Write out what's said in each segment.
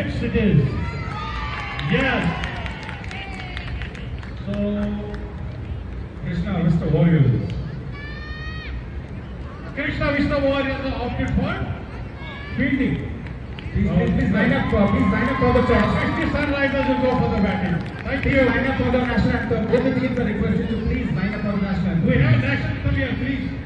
Which it is. Yes. So, Krishna Vista Warriors. Krishna Vista Warriors are opted for fielding. Please line up for the toss. 60 Sunrisers will go for the batting. Thank you. Line up for the national anthem. Both the teams are requested to please line up for the national anthem. We have national anthem here, please.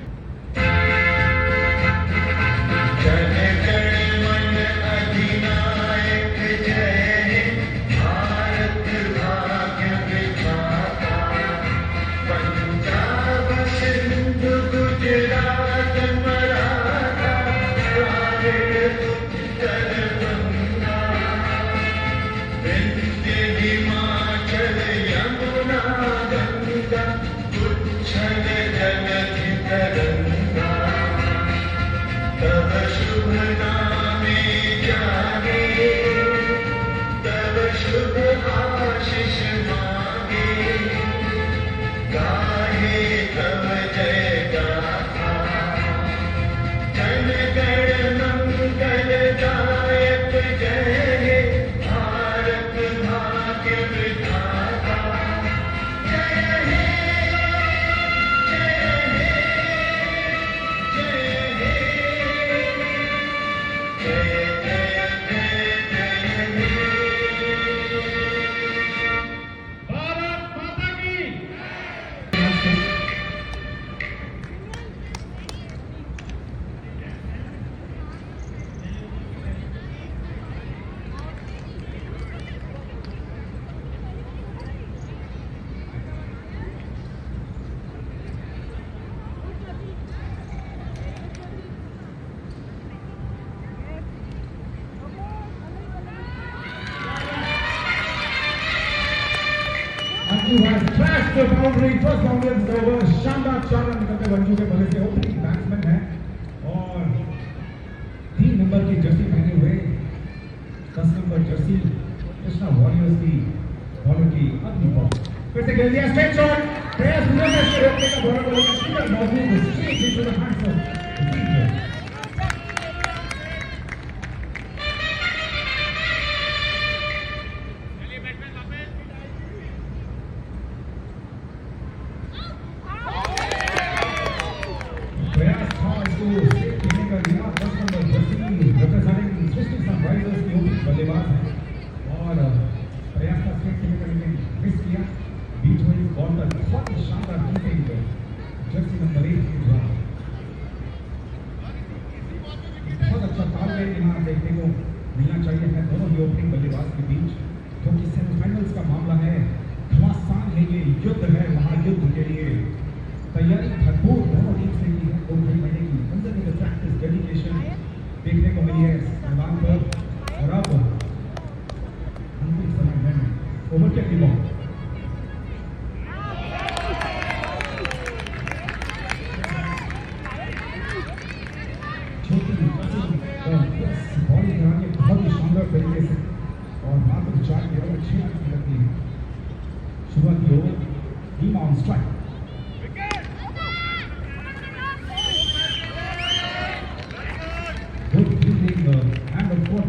Anju has crashed the boundary. First boundary is over. शानदार चार run निकलते हुए अंजू के बल्ले से opening batsman है और 3 number की जर्सी पहने हुए 10 नंबर जर्सी कृष्णा वॉरियर्स की बॉलर की अगली बॉल फिर से खेल दिया स्ट्रेट शॉट प्रयास हुआ है इसको रोकने का बॉलर को लेकर सीधा मौजूद straight into the hands of बल्लेबाज है और प्रयास का स्ट्रेट खेलने का मिस किया बीच में इस बॉल पर बहुत ही शानदार कीपिंग जर्सी नंबर 1 के द्वारा बहुत अच्छा तालमेल यहाँ देखने को मिलना चाहिए है दोनों ही ओपनिंग बल्लेबाज के बीच क्योंकि सेमीफाइनल्स का मामला है घमासान है ये युद्ध है महायुद्ध के लिए तैयारी भरपूर दोनों टीम से की है 2 महीने की अंदर में प्रैक्टिस डेडिकेशन देखने को मिली है मैदान पर और अब अंतिम समय में ओवर के बॉल छोटी बॉल कराने बहुत ही शानदार तरीके से और मात्र 4 के ओवर 6 रन की लगती है शुरुआती over team on strike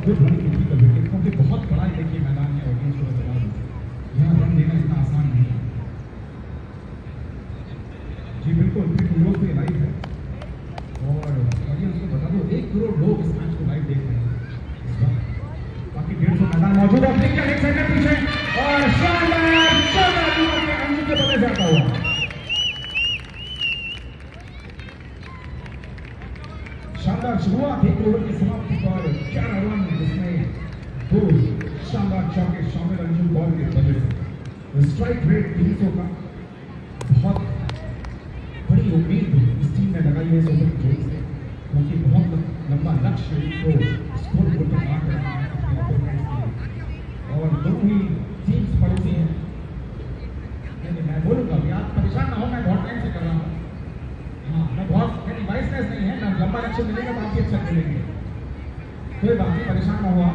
good running की थी विकेट क्योंकि बहुत बड़ा देखिए मैदान है ऑडियंस को बता दूं यहाँ रन देना इतना आसान नहीं है जी बिल्कुल लोग भी लाइव है और ऑडियंस को बता दो 1 करोड़ लोग इस मैच को लाइव देख रहे हैं इस बार बाकी 150 मैदान मौजूद है अपने एक सेकंड पीछे और शानदार अंजू के बल्ले जाता हुआ शानदार शुरुआत 1 ओवर की समाप्ति पर 11 रन जिसमें 2 शानदार चौके शामिल अंजू बॉल के बल्ले से स्ट्राइक रेट 300 का बहुत बड़ी उम्मीद इस टीम ने लगाई है इस ओवर की जोड़ी से क्योंकि बहुत लंबा लक्ष्य को स्कोर को पार करना है अपने अपोनेंट्स के लिए और दोनों ही टीम्स पड़ोसी हैं लेकिन मैं बोलूँगा कि आप परेशान ना हो मैं बहुत टाइम से कर रहा हूँ हाँ मैं बहुत मेरी वाइसनेस नहीं है ना लंबा लक्ष्य मिलेगा तो आप भी अच्छा खेलेंगे कोई बात नहीं परेशान ना हुआ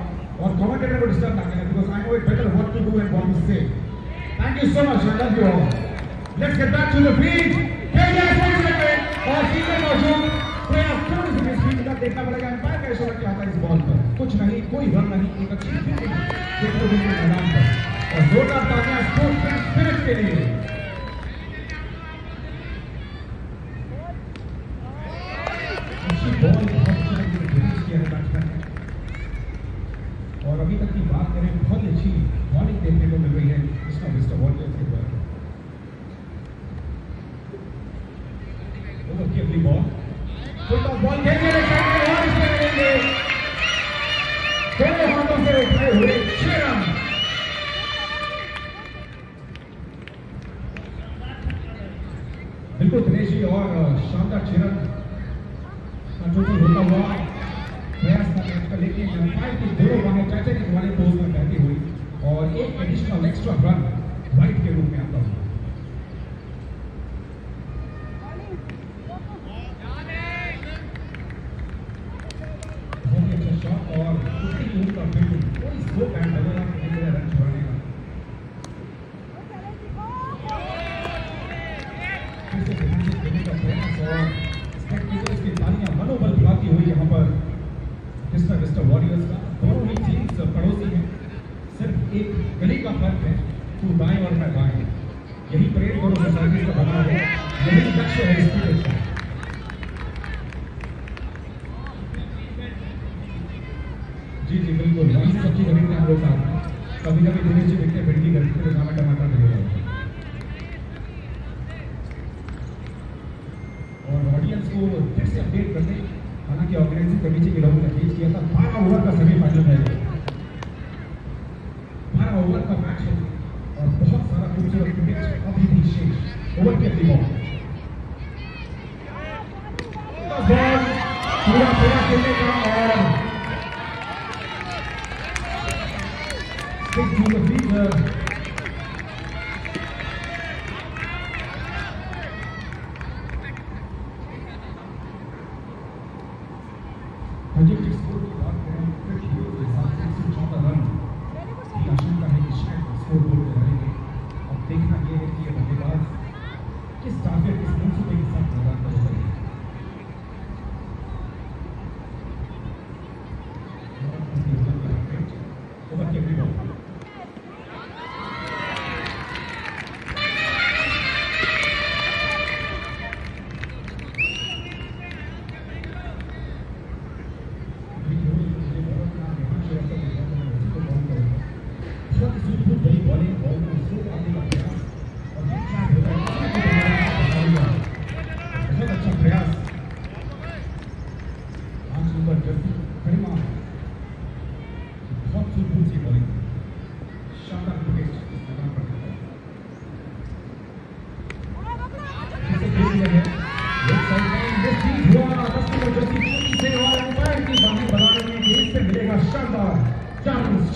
और कमेंटेटर को डिस्टर्ब ना करें because I know it better what to do and what to say thank you so much I love you all let's get back to the field और सीधे मौजूद प्लेयर थोड़ी सी स्पीड का देखना पड़ेगा एम्पायर का इशारा क्या आता है इस बॉल पर कुछ नहीं, कोई रन नहीं, एक अच्छी फील्डिंग देखने को मिली मैदान पर और जोरदार तालियां स्पिरिट के लिए। अच्छी बॉल बहुत अच्छी रिलीज किया है बैट्समैन ने और अभी तक की बात करें बहुत ही अच्छी बॉलिंग देखने को मिल रही है इसका मिस्टर वॉरियर्स के द्वारा। ओवर की अगली बॉल, बॉल खेलने और इसमें मिलेंगे दोनों हाथों से उठाए हुए 6 रन। बिल्कुल दिनेश जी और शानदार 6 रन का टोटल होता हुआ प्रयास था मैच का, लेकिन अंपायर की दोनों बाहें टाइटैनिक वाले पोज में बहती हुई और एक एडिशनल एक्स्ट्रा रन राइट के रूप में आता हुआ। बहुत ही अच्छा शॉट और दूसरी टीम का फील्डिंग, कोई स्कोप एंड बदला नहीं है रन छुड़ाने का। फिर से डिफेंसिव देने का प्रयास और स्पेक्टेटर्स की तालियां मनोबल बढ़ाती हुई यहाँ पर मिस्टर वॉरियर्स का। दोनों ही टीम्स पड़ोसी हैं, सिर्फ एक गली का फर्क है, तू दाएं और मैं बाएं। यही परेड दोनों सोसाइटी का बना है, यही लक्ष्य है स्टूडेंट्स का। जी जी बिल्कुल, वही सब्जी खरीदते हैं हम लोग साथ में। कभी कभी दिनेश जी देखते भिंडी खरीदते तो सामने टमाटर खरीदते और ऑडियंस को फिर से अपडेट करते हैं। हालांकि ऑर्गेनाइजिंग कमेटी के लोगों ने तेज किया था, 12 ओवर का सेमीफाइनल है, 12 ओवर का मैच है और बहुत सारा खूबसूरत क्रिकेट अभी भी शेष। ओवर के अगली बॉल पूरा खेलने का और stick to the feature. Project score की बात करें क्रिकेट हीरो के साथ 114 रन की आशंका है कि शायद स्कोर बोर्ड में रहेंगे। अब देखना यह है कि ये बल्लेबाज किस टारगेट किस मंसूबे के साथ मैदान पर उतरेंगे। ओवर की अगली ball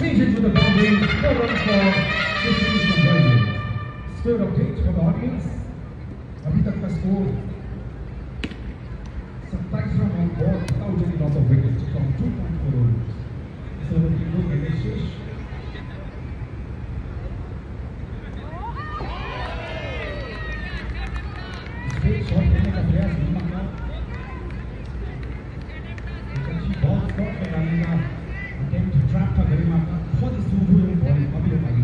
change it to the boundary, no run for distribution of value. Score update for the audience. अभी तक का score 27 run on board without any loss of wicket from 2.4 overs. इस ओवर की 2 गेंदें शेष। स्ट्रेट शॉट लेने का प्रयास नीमा का, एक अच्छी बॉल स्पॉट में डालने का अटेम्प्ट ट्रैप था गरिमा का, बहुत ही सुंदर बॉल अभी हो पाई।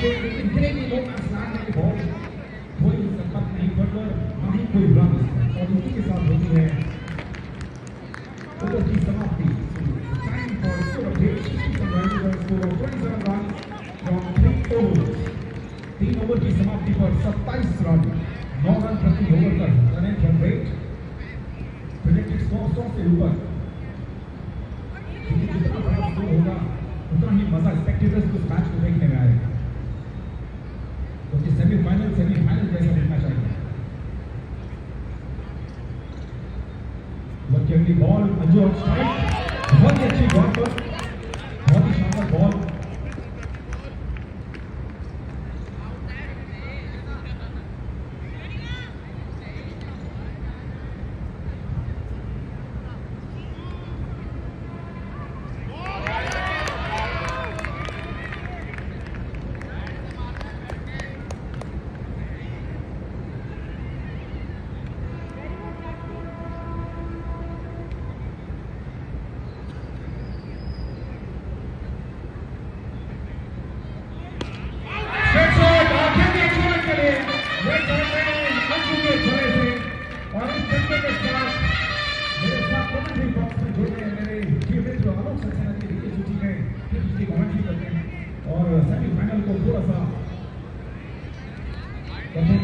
लेकिन ब्रेकिंग लोग आसान है, बॉल कोई संपर्क नहीं करता, ना ही कोई रन और इसी के साथ होती है ओवर की समाप्ति। Time for score update, score of 27 run from 3 overs। 3 over की समाप्ति पर 27 रन, 9 रन प्रति ओवर का रन रेट, प्रोजेक्टेड स्कोर 100 से ऊपर। लेकिन जितना बड़ा स्कोर होगा उतना ही मजा स्पेक्टेटर्स को मैच को देखने में आएगा, क्योंकि सेमीफाइनल जैसा दिखना चाहिए। अगली बॉल मंजू आउट स्ट्राइक, बहुत ही अच्छी बॉल पर, बहुत ही शानदार बॉल।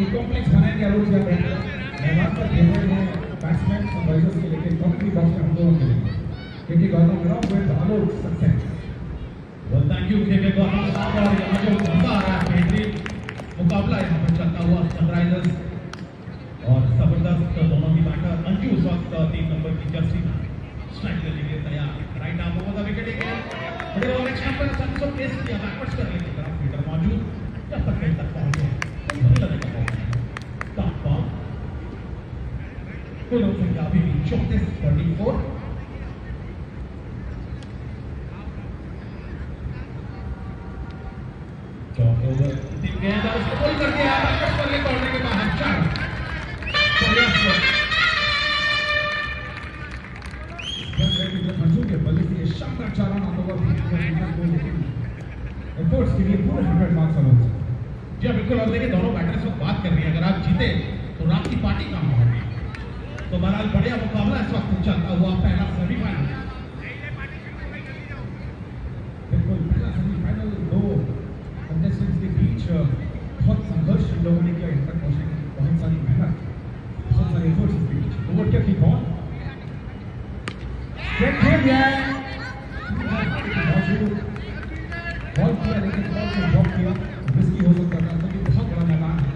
ये कॉम्प्लेक्स बनाएंगे अरुण जी आप मैदान पर खेल रहे हैं बैट्समैन और बॉलर्स के लिए कॉमेंट्री बॉक्स में हम दोनों खेलेंगे क्योंकि Gautam Rao with Alok success. Well, thank you, KK Gautam साहब। और यहाँ जो मजा आ रहा है बेहतरीन मुकाबला यहाँ पर चलता हुआ सनराइजर्स और जबरदस्त दोनों की बैटर अंजू उस वक्त 3 नंबर की जर्सी में स्ट्राइक करने के लिए तैयार। Right arm over the wicket बड़े ओवर नेक्स्ट नंबर सबको पेस किया बैकवर्ड्स करने की तरफ फील्डर मौजूद जब तक कहीं तक पहुंचे तो लगेगा टॉप बॉल कुल संख्या अभी भी 34-34। ओवर गेंद और उसको गोल करके आया बैकवर्ड्स करने कॉर्नर के बाहर 4 मंजू के बल्ले से शानदार चालान आता हुआ एफर्ट्स के लिए पूरे 100 मार्क्स अलाउड। जी हाँ, बिल्कुल। और देखिए दोनों बैटर्स वक्त बात कर रही है, अगर आप जीते तो रात की पार्टी कहाँ होगी। तो बहरहाल बढ़िया मुकाबला इस वक्त चलता हुआ पहला सेमीफाइनल। बिल्कुल पहला सेमीफाइनल दो कंटेस्टेंट्स के बीच बहुत संघर्ष इन लोगों ने किया, इन तक पहुंचने की बहुत सारी मेहनत, बहुत सारे एफर्ट्स इस बीच। ओवर क्या की बॉल खेल गया बॉल किया लेकिन बॉल को ड्रॉप किया, रिस्की हो सकता था क्योंकि बहुत बड़ा मैदान है।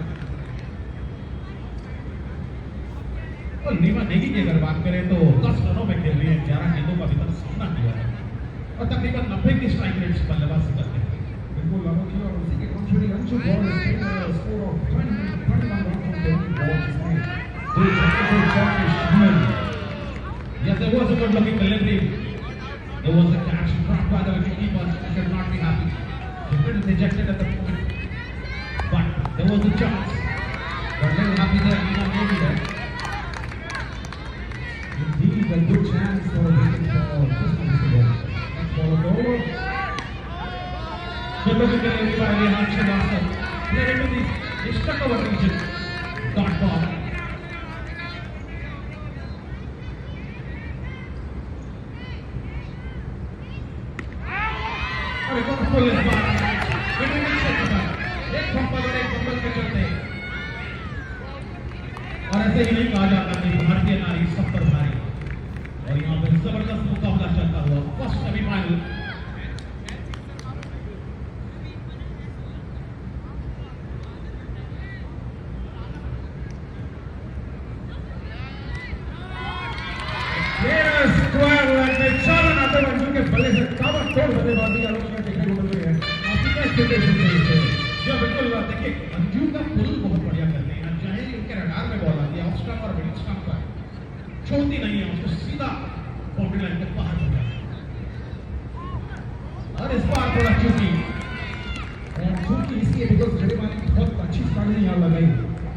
और नीमा नेगी की अगर बात करें तो 10 रनों में खेल रही है, 11 गेंदों का अभी तक सामना किया है और तकरीबन 90 की स्ट्राइक रेट बल्लेबाजी करते हैं। बिल्कुल लागू किया और उसी के कॉन्ट्री Anshu ball score off 21 run from Yes, there was a good looking delivery. There was a catch dropped by the wicketkeeper. He should not be happy. He didn't ejected at the moment, but there was a chance. But very happy there. Nima Negi there. Indeed, a good chance for a wicket for just Mr. Ball. Next ball of the over. Good looking delivery by Rehan Srivastava. Played into the stuck over region. Dot ball. Full इस बार एक पंपल और एक पंपल के चलते और ऐसे ही नहीं कहा जाता कि भारतीय नारी सब पर भारी। और यहाँ पर जबरदस्त मुकाबला चलता हुआ फर्स्ट सेमीफाइनल। बल्ले से ताबड़तोड़ बल्लेबाजी आलोचना देखने को मिल रही है। बिल्कुल देखिए अंजू का पुल बहुत बढ़िया करते हैं, चाहे उनके रडार में बॉल आती है ऑफ स्टंप और मिडिल स्टंप पर छोड़ती नहीं है, उसको सीधा बाउंड्री लाइन के बाहर हो जाता है। और इस बार थोड़ा चूकी इसलिए बिकॉज जडेजा ने बहुत अच्छी स्टार्टिंग यहाँ लगाई,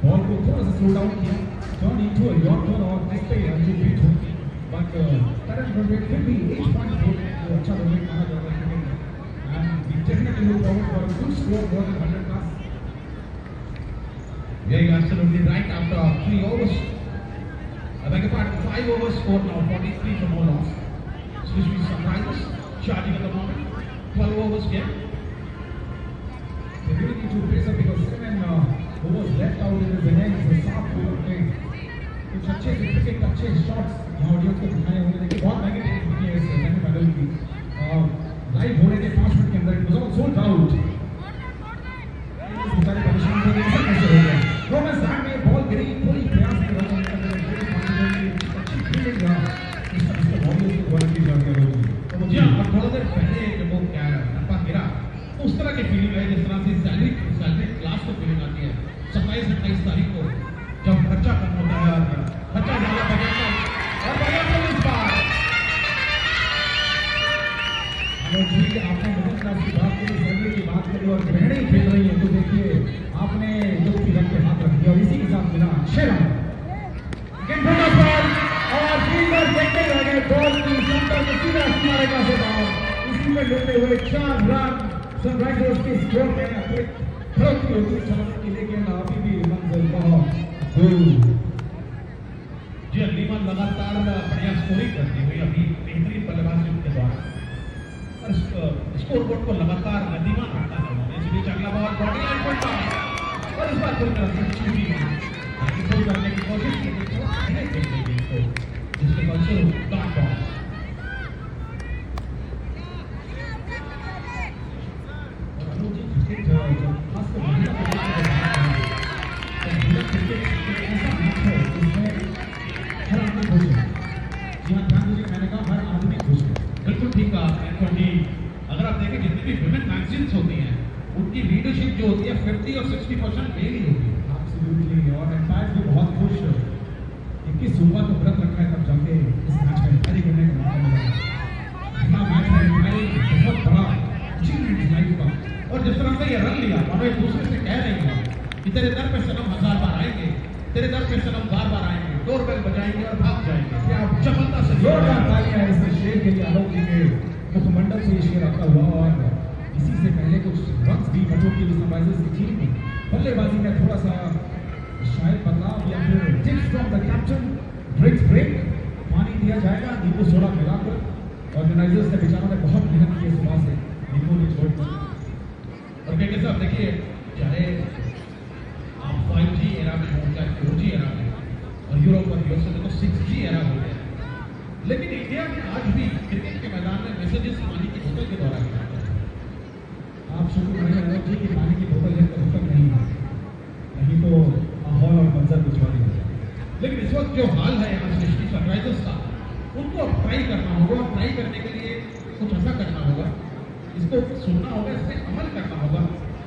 बॉल को थोड़ा सा स्लो डाउन किया, turn into a york throw और जिस पे अंजू बीट होती बट करंट रन रेट फिर भी 8.4 जो अच्छा रन रेट माना जाता है and we definitely look forward for a good score more than 100 plus. Yeah, you're absolutely right. After 3 overs, I beg your pardon, 5 overs scored now, 43 for no loss. Excuse me, Sunrisers charging at the moment, 12 overs game. They really need to pace up because 7 overs left out in his innings, a soft bowler played. कुछ अच्छे cricket अच्छे shots यहाँ audience को दिखाए होंगे, लेकिन बहुत negative दिखी है इस सेमीफाइनल की। लाइव होने के 5 मिनट के अंदर it was all sold out. बेचारे परेशान थे कि ऐसा कैसे हो गया। रोमन साहब में बॉल गिरी, पूरी प्रयास कर रहा था अच्छी फील्डिंग रहा, इसका बॉल उसको बॉल की जान कर होगी। तो मुझे और थोड़ा देर पहले जब वो क्या टप्पा गिरा तो उस तरह की फीलिंग है जिस तरह से सैलरी क्लास को फीलिंग आती है 27-28 तारीख को जब खर्चा कम होता है और खर्चा ज्यादा बजट और बजट इस बार जी आपने मिडिल क्लास की बात करी, सैलरी की बात करी और गृहिणी खेल रही है तो देखिए आपने लोग की रंग पे हाथ रख दिया और इसी के साथ मिला 6 रन और फील्डर देखते रह गए बॉल की सेंटर में सीधा किनारे का से बाहर, इसी में लेते हुए 4 रन सनराइजर्स के स्कोर में अपने खड़क की होती चलाने के लिए गेंद अभी भी मंजिल बहुत दूर। जी नीमा लगातार बढ़िया स्कोरिंग करती हुई अभी बेहतरीन बल्लेबाजी के द्वारा और स्कोर बोर्ड को लगातार गतिमान रखता है। इस बीच अगला बॉल बॉडी लाइन पर और इस बार पूरी तरह से चूकी कंट्रोल करने की कोशिश की थी, पहले खेलने की तो जिसके फलस्वरूप डॉट बॉल। और अनुज जी क्रिकेट जो खासकर महिला क्रिकेट एक ऐसा मैच है जिसमें हर आदमी खुश है। जी हाँ, ध्यान दीजिए, मैंने कहा हर आदमी खुश है। बिल्कुल ठीक कहा आपने, क्योंकि अगर आप देखें जितनी भी विमेन मैगजीन्स होती हैं उनकी लीडरशिप जो होती है 50 और 60% मेल ही होती है। एब्सोल्युटली, और एम्पायर भी बहुत खुश है। 21 सुबह को व्रत रखा है तब जाके इस मैच में एंट्री करने का मौका मिला। पहला मैच में एंट्री बहुत बड़ा अचीवमेंट लाइफ का। और जिस तरह से ये रन लिया और एक दूसरे से कह रही है कि तेरे दर पे सनम 1000 बार आएंगे, तेरे दर पे सनम बार आएंगे, डोरबेल बजाएंगे और भाग जाएंगे। क्या चपलता से जोरदार तालियां इस शेर के लिए, आलोक जी के मुखमंडल से ये शेर आता हुआ। और इसी से पहले कुछ रन्स भी बच्चों की सनराइजर्स की टीम में बल्लेबाजी में थोड़ा सा शायद बदलाव या फिर tips from the captain, drinks break, पानी दिया जाएगा नींबू सोडा मिलाकर। ऑर्गेनाइजर्स ने बेचारों ने बहुत मेहनत की है सुबह से नींबू की छोड़कर। और के साहब देखिए, चाहे आप 5G एरा में हो चाहे 4G एरा में, और यूरोप और यूएस से तो 6G एरा हो गया, लेकिन इंडिया में आज भी क्रिकेट के मैदान में मैसेजेस पानी की बोतल के द्वारा किया जाता है। आप शुक्र मनाइए अनुज जी कि पानी की बोतल है तो तक नहीं है, नहीं तो माहौल और मंजर कुछ और ही हो जाए। लेकिन इस वक्त जो हाल है यहाँ सृष्टि सनराइजर्स का, उनको अब ट्राई करना होगा, और ट्राई करने के लिए कुछ ऐसा करना होगा, इसको सुनना होगा, इस पर अमल करना होगा,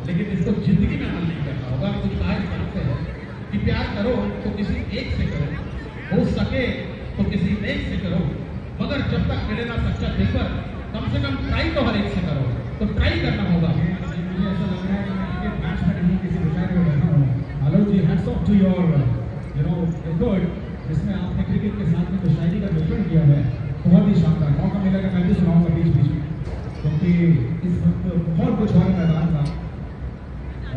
लेकिन इसको जिंदगी में अमल नहीं करना होगा। कुछ कहा इस तरह से है कि प्यार करो तो किसी एक से करो, हो सके तो किसी एक से करो, मगर जब तक मिले ना सच्चा दिल पर, कम से कम ट्राई तो हर एक से करो। तो ट्राई करना होगा। मुझे ऐसा लग रहा है कि मैं क्रिकेट मैच में नहीं किसी बेचारे में बैठा हूँ। Alok ji, hats off to your effort, जिसमें आपने क्रिकेट के साथ में तो शायरी का मिश्रण किया है, बहुत ही शानदार। मौका मिलेगा मैं भी सुनाऊंगा बीच बीच में, क्योंकि इस वक्त बहुत कुछ और मैदान था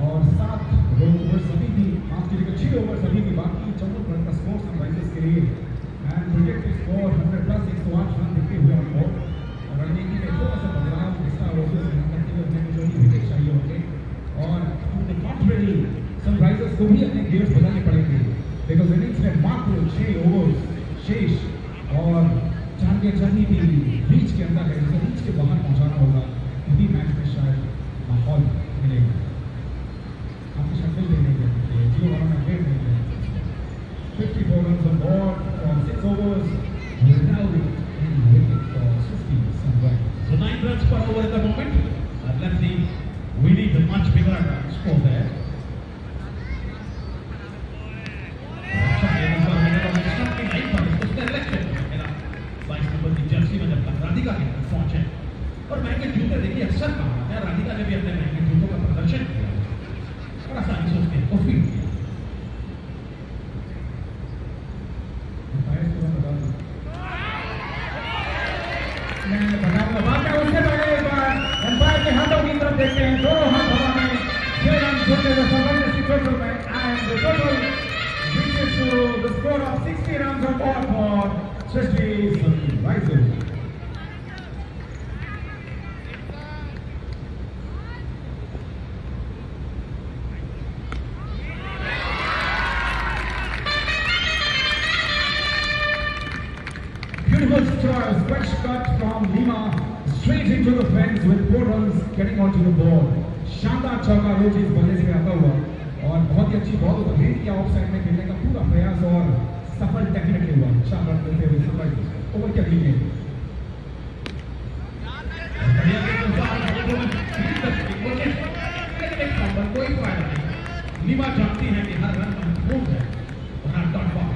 और 7 ओवर सभी भी, माफ कीजिएगा 6 ओवर सभी भी बाकी। चौदह रन का स्कोर सनराइजर्स के लिए एंड प्रोजेक्टेड स्कोर 100+ 108 रन दिखे हुए ऑन बोर्ड। और रणनीति में थोड़ा सा बदलाव जिसका ओवर्स में करते हुए अपने जो ही विकेट चाहिए होंगे, और टू द कॉन्ट्रेरी सनराइजर्स को भी अपने गियर्स बदलने पड़ेंगे, बिकॉज इनिंग्स में मात्र 6 ओवर्स शेष और टारगेट जर्नी भी रीच के अंदर है, जिसे रीच के बाहर पहुंचाना होगा, तभी मैच में शायद माहौल मिलेगा। आपकी शक्ल भी नहीं करते, जियो वालों ने अपडेट नहीं किया। 54 runs on board from 6 overs without any wicket for Srishti Sunrise. So 9 runs per over at the moment. Let's see, we need a much bigger score there. अच्छा खेल इस बार मैंने तो स्टंप की लाइन पर उसने इलेक्शन मेरा 22 नंबर की जर्सी में जब तक राधिका के पास पहुंचे, और महंगे जूते देखिए अक्सर कहा है, राधिका ने भी अपने महंगे जूतों का प्रदर्शन किया और आसानी से उसके को फील किया। एम्पायर के हाथों की तरफ देखते हैं, दोनों हाथ हवा में, 6 रन छोड़ते हुए सनराइजर्स की टोटल में, and the total reaches to the score of 60 runs on board for Srishti Sunrisers. Beautiful stretch cut from Lima straight into the fence with 4 runs getting onto the board. शानदार चौका रोज इस बल्ले से आता हुआ, और बहुत ही अच्छी बॉल उधर किया ऑफ साइड में खेलने का पूरा प्रयास, और सफल डेफिनेटली हुआ। शानदार खेलते हुए सनराइजर्स ओवर क्या लीजिए। कोई फायदा नहीं, लीमा जानती है कि हर रन महत्वपूर्ण है और हर डॉट बॉल।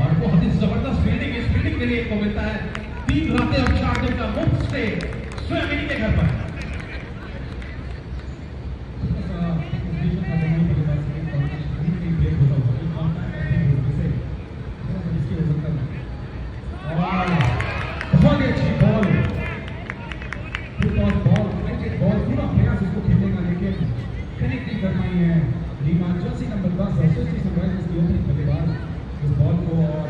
और बहुत ही जबरदस्त फील्डिंग, इस फील्डिंग के लिए को मिलता है 3 रातें और 4 दिन का मुफ्त स्टे स्वयं इन्हीं के घर पर। बहुत ही अच्छी बॉल, बॉल पूरा प्रयास उसको खेलने का, लेकिन कनेक्ट नहीं कर पाई है लीमा। जर्सी नंबर 10 सनराइजर्स की ओपनिंग बल्लेबाज इस बॉल को, और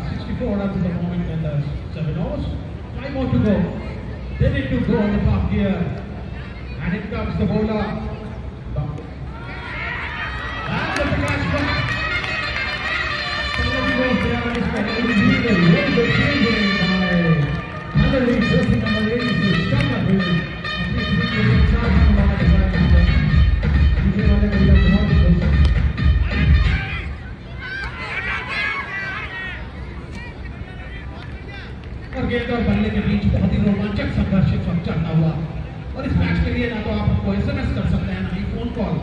64 runs at the moment in the 7 overs. 5 more to go. They need to go on the top gear. And in comes the bowler. And the catch back. Somebody goes there and it's very good fielding by Hungary, jersey number 8 to Shamla Hill. और गेंद और बल्ले के बीच बहुत ही रोमांचक संघर्ष चलता हुआ और इस मैच के लिए ना तो आप हमको एसएमएस कर सकते हैं ना ही फोन कॉल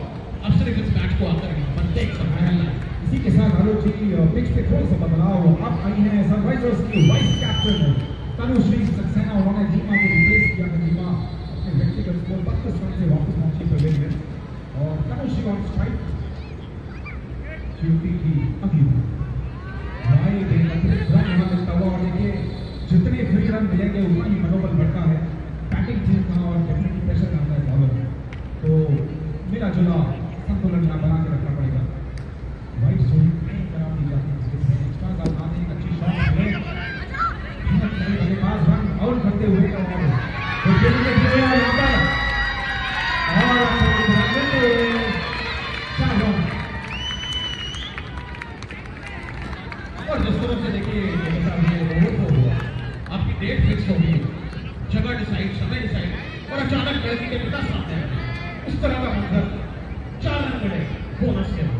अब सिर्फ इस मैच को आकर अपन देख सकते हैं। इसी के साथ आलोक जी पिच पे थोड़ा सा बदलाव अब आई है सनराइजर्स की वाइस कैप्टन तनुश्री सक्सेना। उन्होंने दीमा को रिप्लेस किया था। दीमा अपने व्यक्तिगत स्कोर 32 रन से वापस पहुंची पवेलियन और तनुश्री ऑन स्ट्राइक ड्यूटी की अभी भाई अतिरिक्त रन यहाँ मिलता हुआ और देखिए जितने फ्री रन मिलेंगे उतना ही मनोबल बढ़ता है। बैटिंग टीम का और डेफिनेटली प्रेशर आता है बॉलर तो मिला जुला संतुलन यहाँ बना के रखना पड़ेगा। वाइट जोन नहीं करा दी जाती एक्स्ट्रा का आने एक अच्छी शॉट है बल्लेबाज रन आउट करते हुए और और जिस तरह से देखिए आपकी डेट फिक्स होगी, जगह डिसाइड, समय डिसाइड और अचानक गलती के पिता सामने आए इस तरह का मंजर 4 रन मिले बोनस के बाद।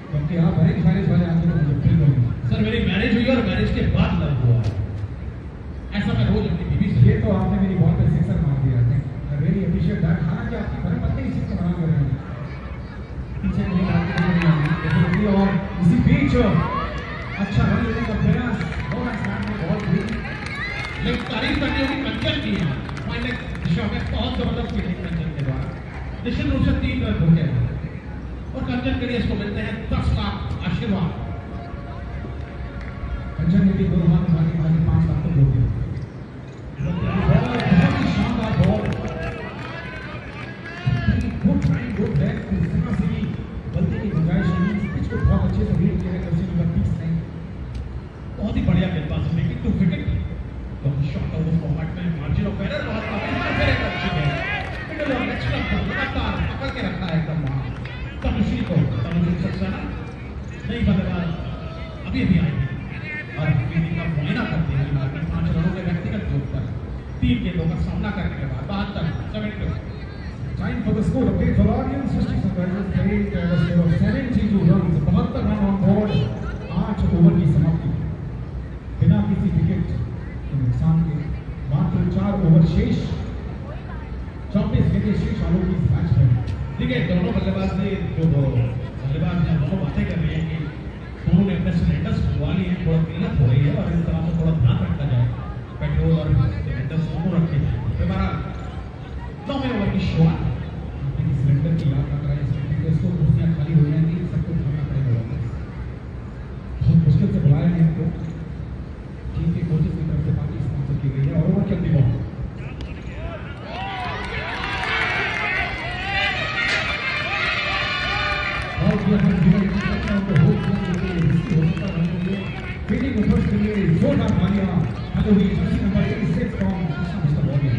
क्योंकि आप हर एक मैरिज वाले आदमी को फील होंगे सर मेरी मैरिज हुई और मैरिज के बाद लव हुआ ऐसा मैं रोज अपनी बीवी से। ये तो आपने मेरी बॉल पे सिक्सर मार दिया है। I really appreciate that. हालांकि आपकी घर पत्नी इसी से बना कर रहे हैं पीछे मेरी बात नहीं और इसी बीच अच्छा रन लेने का प्रयास बॉल भी लेकिन तारीफ करनी होगी कंचन की है फाइनल दिशा में बहुत जबरदस्त फील्डिंग कंचन के द्वारा निश्चित रूप से 3 रन हो गए और कंचन के लिए इसको मिलते हैं 10 लाख आशीर्वाद। कंचन ने भी 2 रन मारे 5 लाख तक हो गए। बहुत ही शानदार ball good time good back Seema से भी गलती की गुंजाइश नहीं। पिच को बहुत अच्छे से रीड किया जर्सी नंबर 30 ने बहुत ही बढ़िया गेंदबाज मेकिंग टू विकेट तो शॉट ओवर फॉर्मेट में मार्जिन ऑफ एरर बहुत कम है फिर एक अच्छी है मिडिल और नेक्स्ट को लगातार पकड़ के रखना है एकदम वहां तनुश्री को तनुश्री सक्सेना नई बल्लेबाज अभी अभी आई है और फील्डिंग का मुआयना करती है बाकी 5 रनों के व्यक्तिगत जोर पर 3 गेंदों का सामना करने के बाद 72 Time for the score update for audience. Srishti Sundaras played a score of 72 runs. 72 run on board 8 over की समाप्ति बिना किसी विकेट के नुकसान के मात्र 4 ओवर शेष 24 गेंदें शेष आलोक की मैच में। देखिए दोनों बल्लेबाज ने जो बल्लेबाज हैं दोनों बातें कर रही हैं कि दोनों ने अपने सिलेंडर्स खुलवा लिए हैं। थोड़ा किल्लत हो रही है और इस तरह से थोड़ा ध्यान रखा जाए पेट्रोल और सिलेंडर्स दोनों रखे जाए। हमारा 9वें ओवर की शुरुआत सिलेंडर की याद ना कराए सिलेंडर को कुर्सियां खाली हो जाएंगी सब कुछ करना पड़ेगा। बहुत मुश्किल से बुलाया है इनको टीम के कोचेस की तरफ से पार्टी स्पॉन्सर की गई है और ओवर की बॉल बहुत ही अच्छा डिवाइड करना उनको होप करने के लिए रिस्की हो सकता है उनके लिए फील्डिंग को फर्स्ट के लिए जोरदार मारिया हलोवी jersey number 86 from mister body.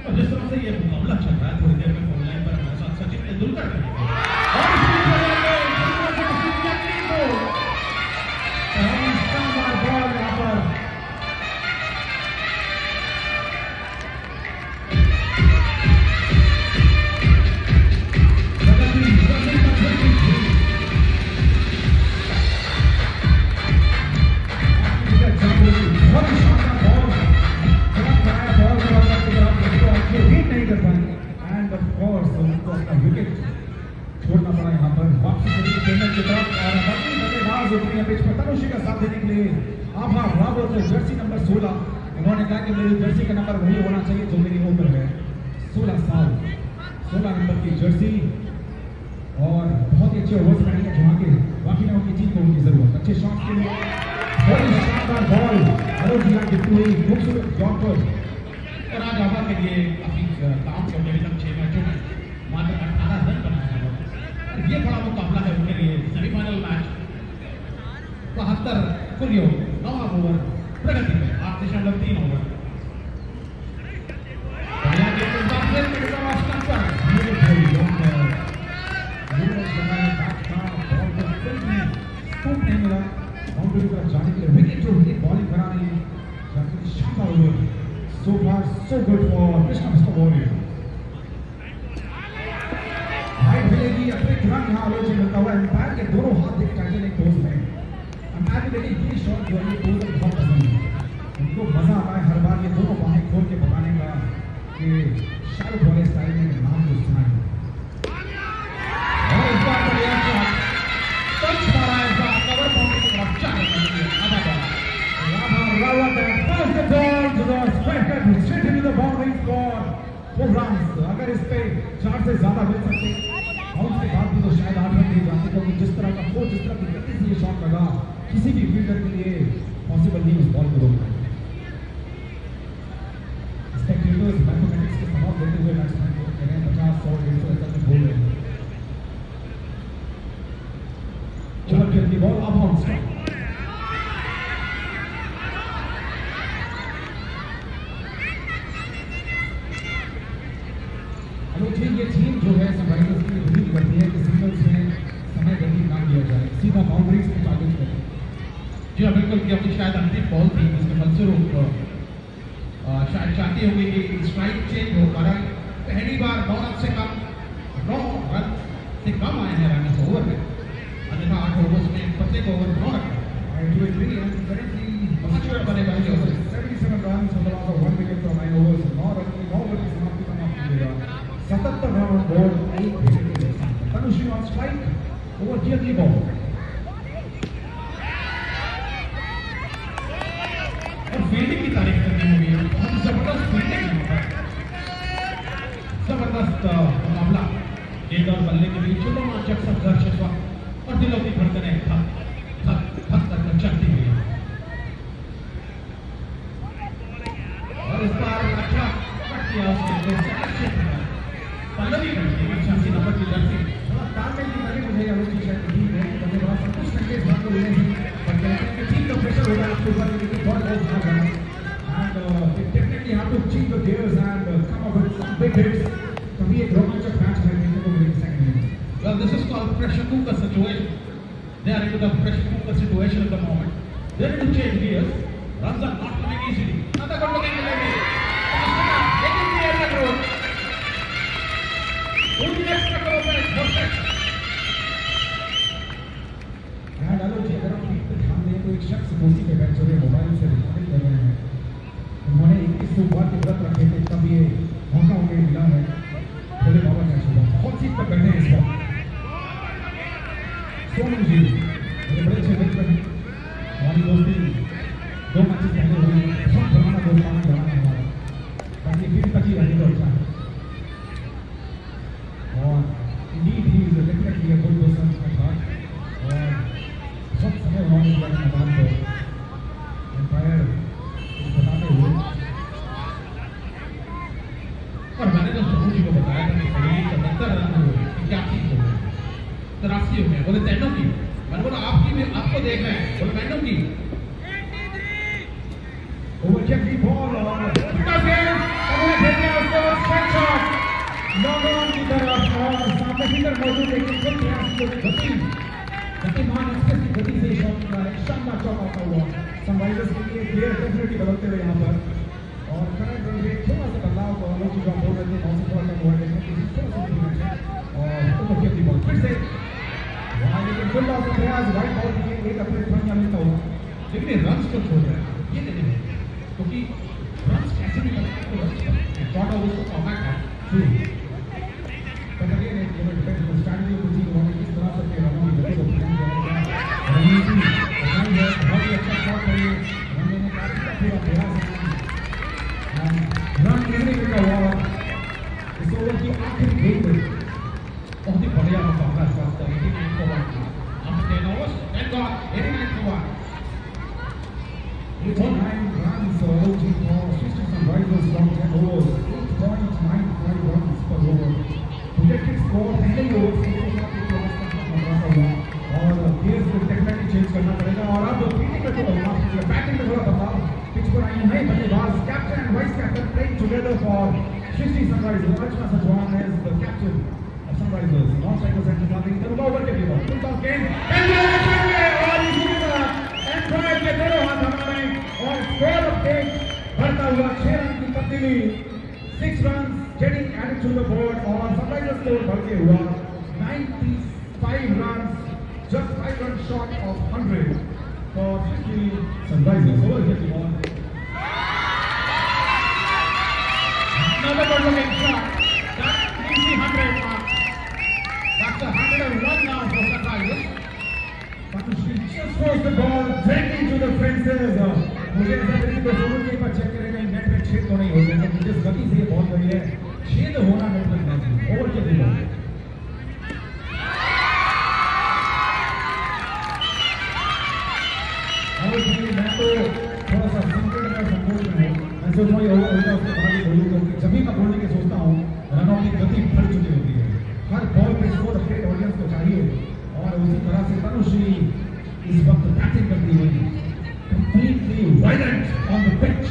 और जिस तरह से ये मुकाबला चल रहा है थोड़ी देर में ऑनलाइन पर हमारे साथ सचिन तेंदुलकर करेंगे और शानदार बॉल यहाँ पर छोड़ना पड़ा यहाँ पर वापसी करेंगे पेमेंट की तरफ और अपनी बल्लेबाज उतनी पिच पर तनुश्री का साथ देने के लिए आभा रावत जर्सी नंबर 16 उन्होंने कहा कि मेरी जर्सी का नंबर वही होना चाहिए जो मेरी उम्र है 16 साल 16 नंबर की जर्सी और बहुत ही अच्छे ओवर्स बनाएंगे जहाँ के बाकी में उनकी टीम को उनकी जरूरत अच्छे शॉट के लिए बहुत ही शानदार बॉल हलो दिया गिरती हुई खूबसूरत जॉपर और आज आभा के लिए काफी काम किया अभी तक 6 मैचों में मात्र 18 रन बनाया है ये बड़ा मुकाबला है उनके लिए सेमीफाइनल मैच 72 कुल योग 9 ओवर प्रगति में 8.3 ओवर बढ़िया गेंदबाज फिर मिडल ऑफ स्टंप पर Beautiful long ball. युवराज लगाया बैट का बॉल को जल्दी स्कूप नहीं मिला बाउंड्री की तरफ जाने के लिए विकेट जो विकेट बॉलिंग करा रही है जाके शानदार over so far so good for Krishna Mr. Warrior. Height मिलेगी अपने तुरंत यहाँ आलोचना मिलता हुआ एम्पायर के दोनों हाथ एक टाइटल एक पोज में एम्पायर को देखिए ये शॉट जो है ये पोज बहुत पसंद है उनको मजा आता है हर बार ये दोनों बाहें खोल के बताने का कि शाहरुख वाले स्टाइल में नाम जो सुना है और इस बार बढ़िया शॉट टच मारा है इस बार कवर बाउंड्री की तरफ चार रन के लिए आधा ball Rawat pass the ball to the striker straight into the boundary score 4 runs अगर इस पे 4 से ज्यादा मिल सकते आउट के बाद भी तो शायद 8 रन दिए जाते क्योंकि जिस तरह का फोर्स जिस तरह की गति से ये शॉट लगा किसी भी फील्डर के लिए पॉसिबल नहीं उस बॉल को रोकना स्पेक्टेटर्स मैथमेटिक्स के सवाल देते हुए बैट्समैन को कह रहे हैं 50 100 150 ऐसा कुछ बोल रहे हैं चलो खेलती बॉल अब ऑन स्टॉप ये टीम जो है सनराइजर्स की उम्मीद करती है कि सिंगल्स में समय गति ना दिया जाए सीधा बाउंड्रीज को टारगेट करें जी हाँ बिल्कुल कि अपनी शायद अंतिम बॉल थी जिसके फलस्वरूप शायद चाहती होगी कि स्ट्राइक चेंज हो कारण पहली बार 9 रन से कम आए हैं रन इस ओवर में अन्यथा 8 ओवर्स में प्रत्येक over 9 run I do agree and currently बहुत अच्छा बनेगा ये over 77 runs on the last of 1 wicket from 9 overs 9 over की समाप्ति का माफ कीजिएगा 77 रन ऑन बोर्ड 1 विकेट के साथ तनुश्री ऑन स्ट्राइक ओवर की अगली बॉल और फील्डिंग की तारीफ करनी होगी बहुत जबरदस्त फील्डिंग है जबरदस्त मुकाबला गेंद और बल्ले के बीच रोमांचक संघर्ष इस वक्त और दिलों की धड़कनें थक थक थक कर चलती हुई हैं और इस बार अच्छा कट किया उसने तो अच्छे पल्लवी करती है 86 नंबर की जर्सी थोड़ा तालमेल की कमी मुझे आलोचना शायद नहीं है बल्लेबाज सब कुछ करके इस बात को लेने हैं पर कहते हैं कि टीम का प्रेशर होगा आपके ऊपर लेकिन बहुत बहुत भाग रहा है and they definitely have to change the gears and come up with some big hits तभी एक रोमांचक मैच में देखने को मिलेगी second innings Well, this is called pressure cooker situation. They are into the pressure cooker situation at the moment. They need to change gears. Runs are not coming easily. Another good looking lady. Taking the extra growth. Doing the extra growth and perfect. यहाँ डालो जी अगर आप ठीक पे ध्यान दें तो एक शख्स कुर्सी पे बैठ जो है मोबाइल से रिकॉर्डिंग कर रहे हैं उन्होंने 21 सोमवार के व्रत रखे थे तब ये मौका उन्हें मिला है भोले बाबा ने सुबह बहुत सीट पर बैठे हैं इस वक्त सोनू जी मेरे बड़े अच्छे मित्र हैं हमारी दोस्ती 2 मैचेस पहले हुई बहुत पुराना दोस्ताना जमाना है हमारा बाकी फिर तक ही रहने को अच्छा है और Indeed he is definitely a good person at heart और बहुत समय उन्होंने दिया मैदान पर एम्पायर बताते हुए और मैंने तो सोनू जी को बताया था कि सही 77 रन हुए 81 हो गए 83 हो गए बोले तैनों की मैंने बोला आपकी भी आपको देख रहे हैं बोले तैनों की ओवरचेक दी बॉल और उनका गेंद उन्होंने खेल दिया उसको स्ट्राइक शॉट लॉन्ग ऑन की तरफ और सामने फील्डर मौजूद लेकिन फिर प्रयास को गतिमान एक्सप्रेस की गति से शॉट निकाला है शानदार चौका आता हुआ सनराइजर्स के लिए प्लेयर डेफिनेटली बदलते हुए यहाँ पर और करंट रन रेट थोड़ा सा बदलाव को आलोची जो बोल रहे थे 9 से थोड़ा कम हुआ है लेकिन थोड़ा सा इम्प्रूवमेंट है और ओवरचेक दी बॉल फिर से वहाँ लेकिन फुल लॉस ऑफ प्रयास वाइट बॉल के लिए एक अपने रन या मिलता हुआ लेकिन ये रन्स को छोड़ रहे हैं ये नहीं है क्योंकि रन्स कैसे भी करते हैं तो रन्स शॉर्ट ओवर्स का फॉर्मेट है true but again it depends on the strategy of the team उन्होंने किस तरह से अपने रनों की गति को प्लान किया है रणनीति बनाई है बहुत ही अच्छा शॉट है ये रन लेने का पूरा प्रयास है रन नहीं मिलता हुआ इस ओवर की आखिरी गेंद में बहुत ही बढ़िया मुकाबला इस वक्त 89 को 1 after 10 overs 10 gone 89 को 1 89 runs allowed for Houston Sunrisers from 10 overs 8.95 runs per over projected score पहले ही ओवर से पर आई हैं बल्लेबाज captain and vice captain playing together for Srishti Sunrisers. Archana Sajwan is the captain of Sunrisers. Non-strikers and Kitabi. The over के लिए full toss game. और इसी तरह एंड्रॉइड के दोनों हाथ हमारे और स्कोर अपडेट बढ़ता हुआ 6 रन की तब्दीली 6 runs getting added to the board और Sunrisers स्कोर बढ़ते हुआ 95 runs, just 5 runs short of 100 for Srishti Sunrisers. Over here the ball. Another good looking shot. That brings the 100 mark. That's 101 now for Sunrisers. She just throws the ball directly to the fences. मुझे ऐसा लगा कि दोनों के ऊपर check करेगा net में छेद तो नहीं हो गया लेकिन जिस गति से ये बॉल गई है छेद होना नेट में नहीं ओवर के लिए और मैं तो थोड़ा सा संकट में संकोच में हूँ मैं सोच रहा हूँ ये ओवर होगा उसके बाद ही बोलूँ क्योंकि जब भी मैं बोलने की सोचता हूँ रनों की गति बढ़ चुकी होती है हर बॉल पे स्कोर अपडेट ऑडियंस को चाहिए और उसी तरह से तनुश्री इस वक्त बैटिंग करती हुई completely violent on the pitch.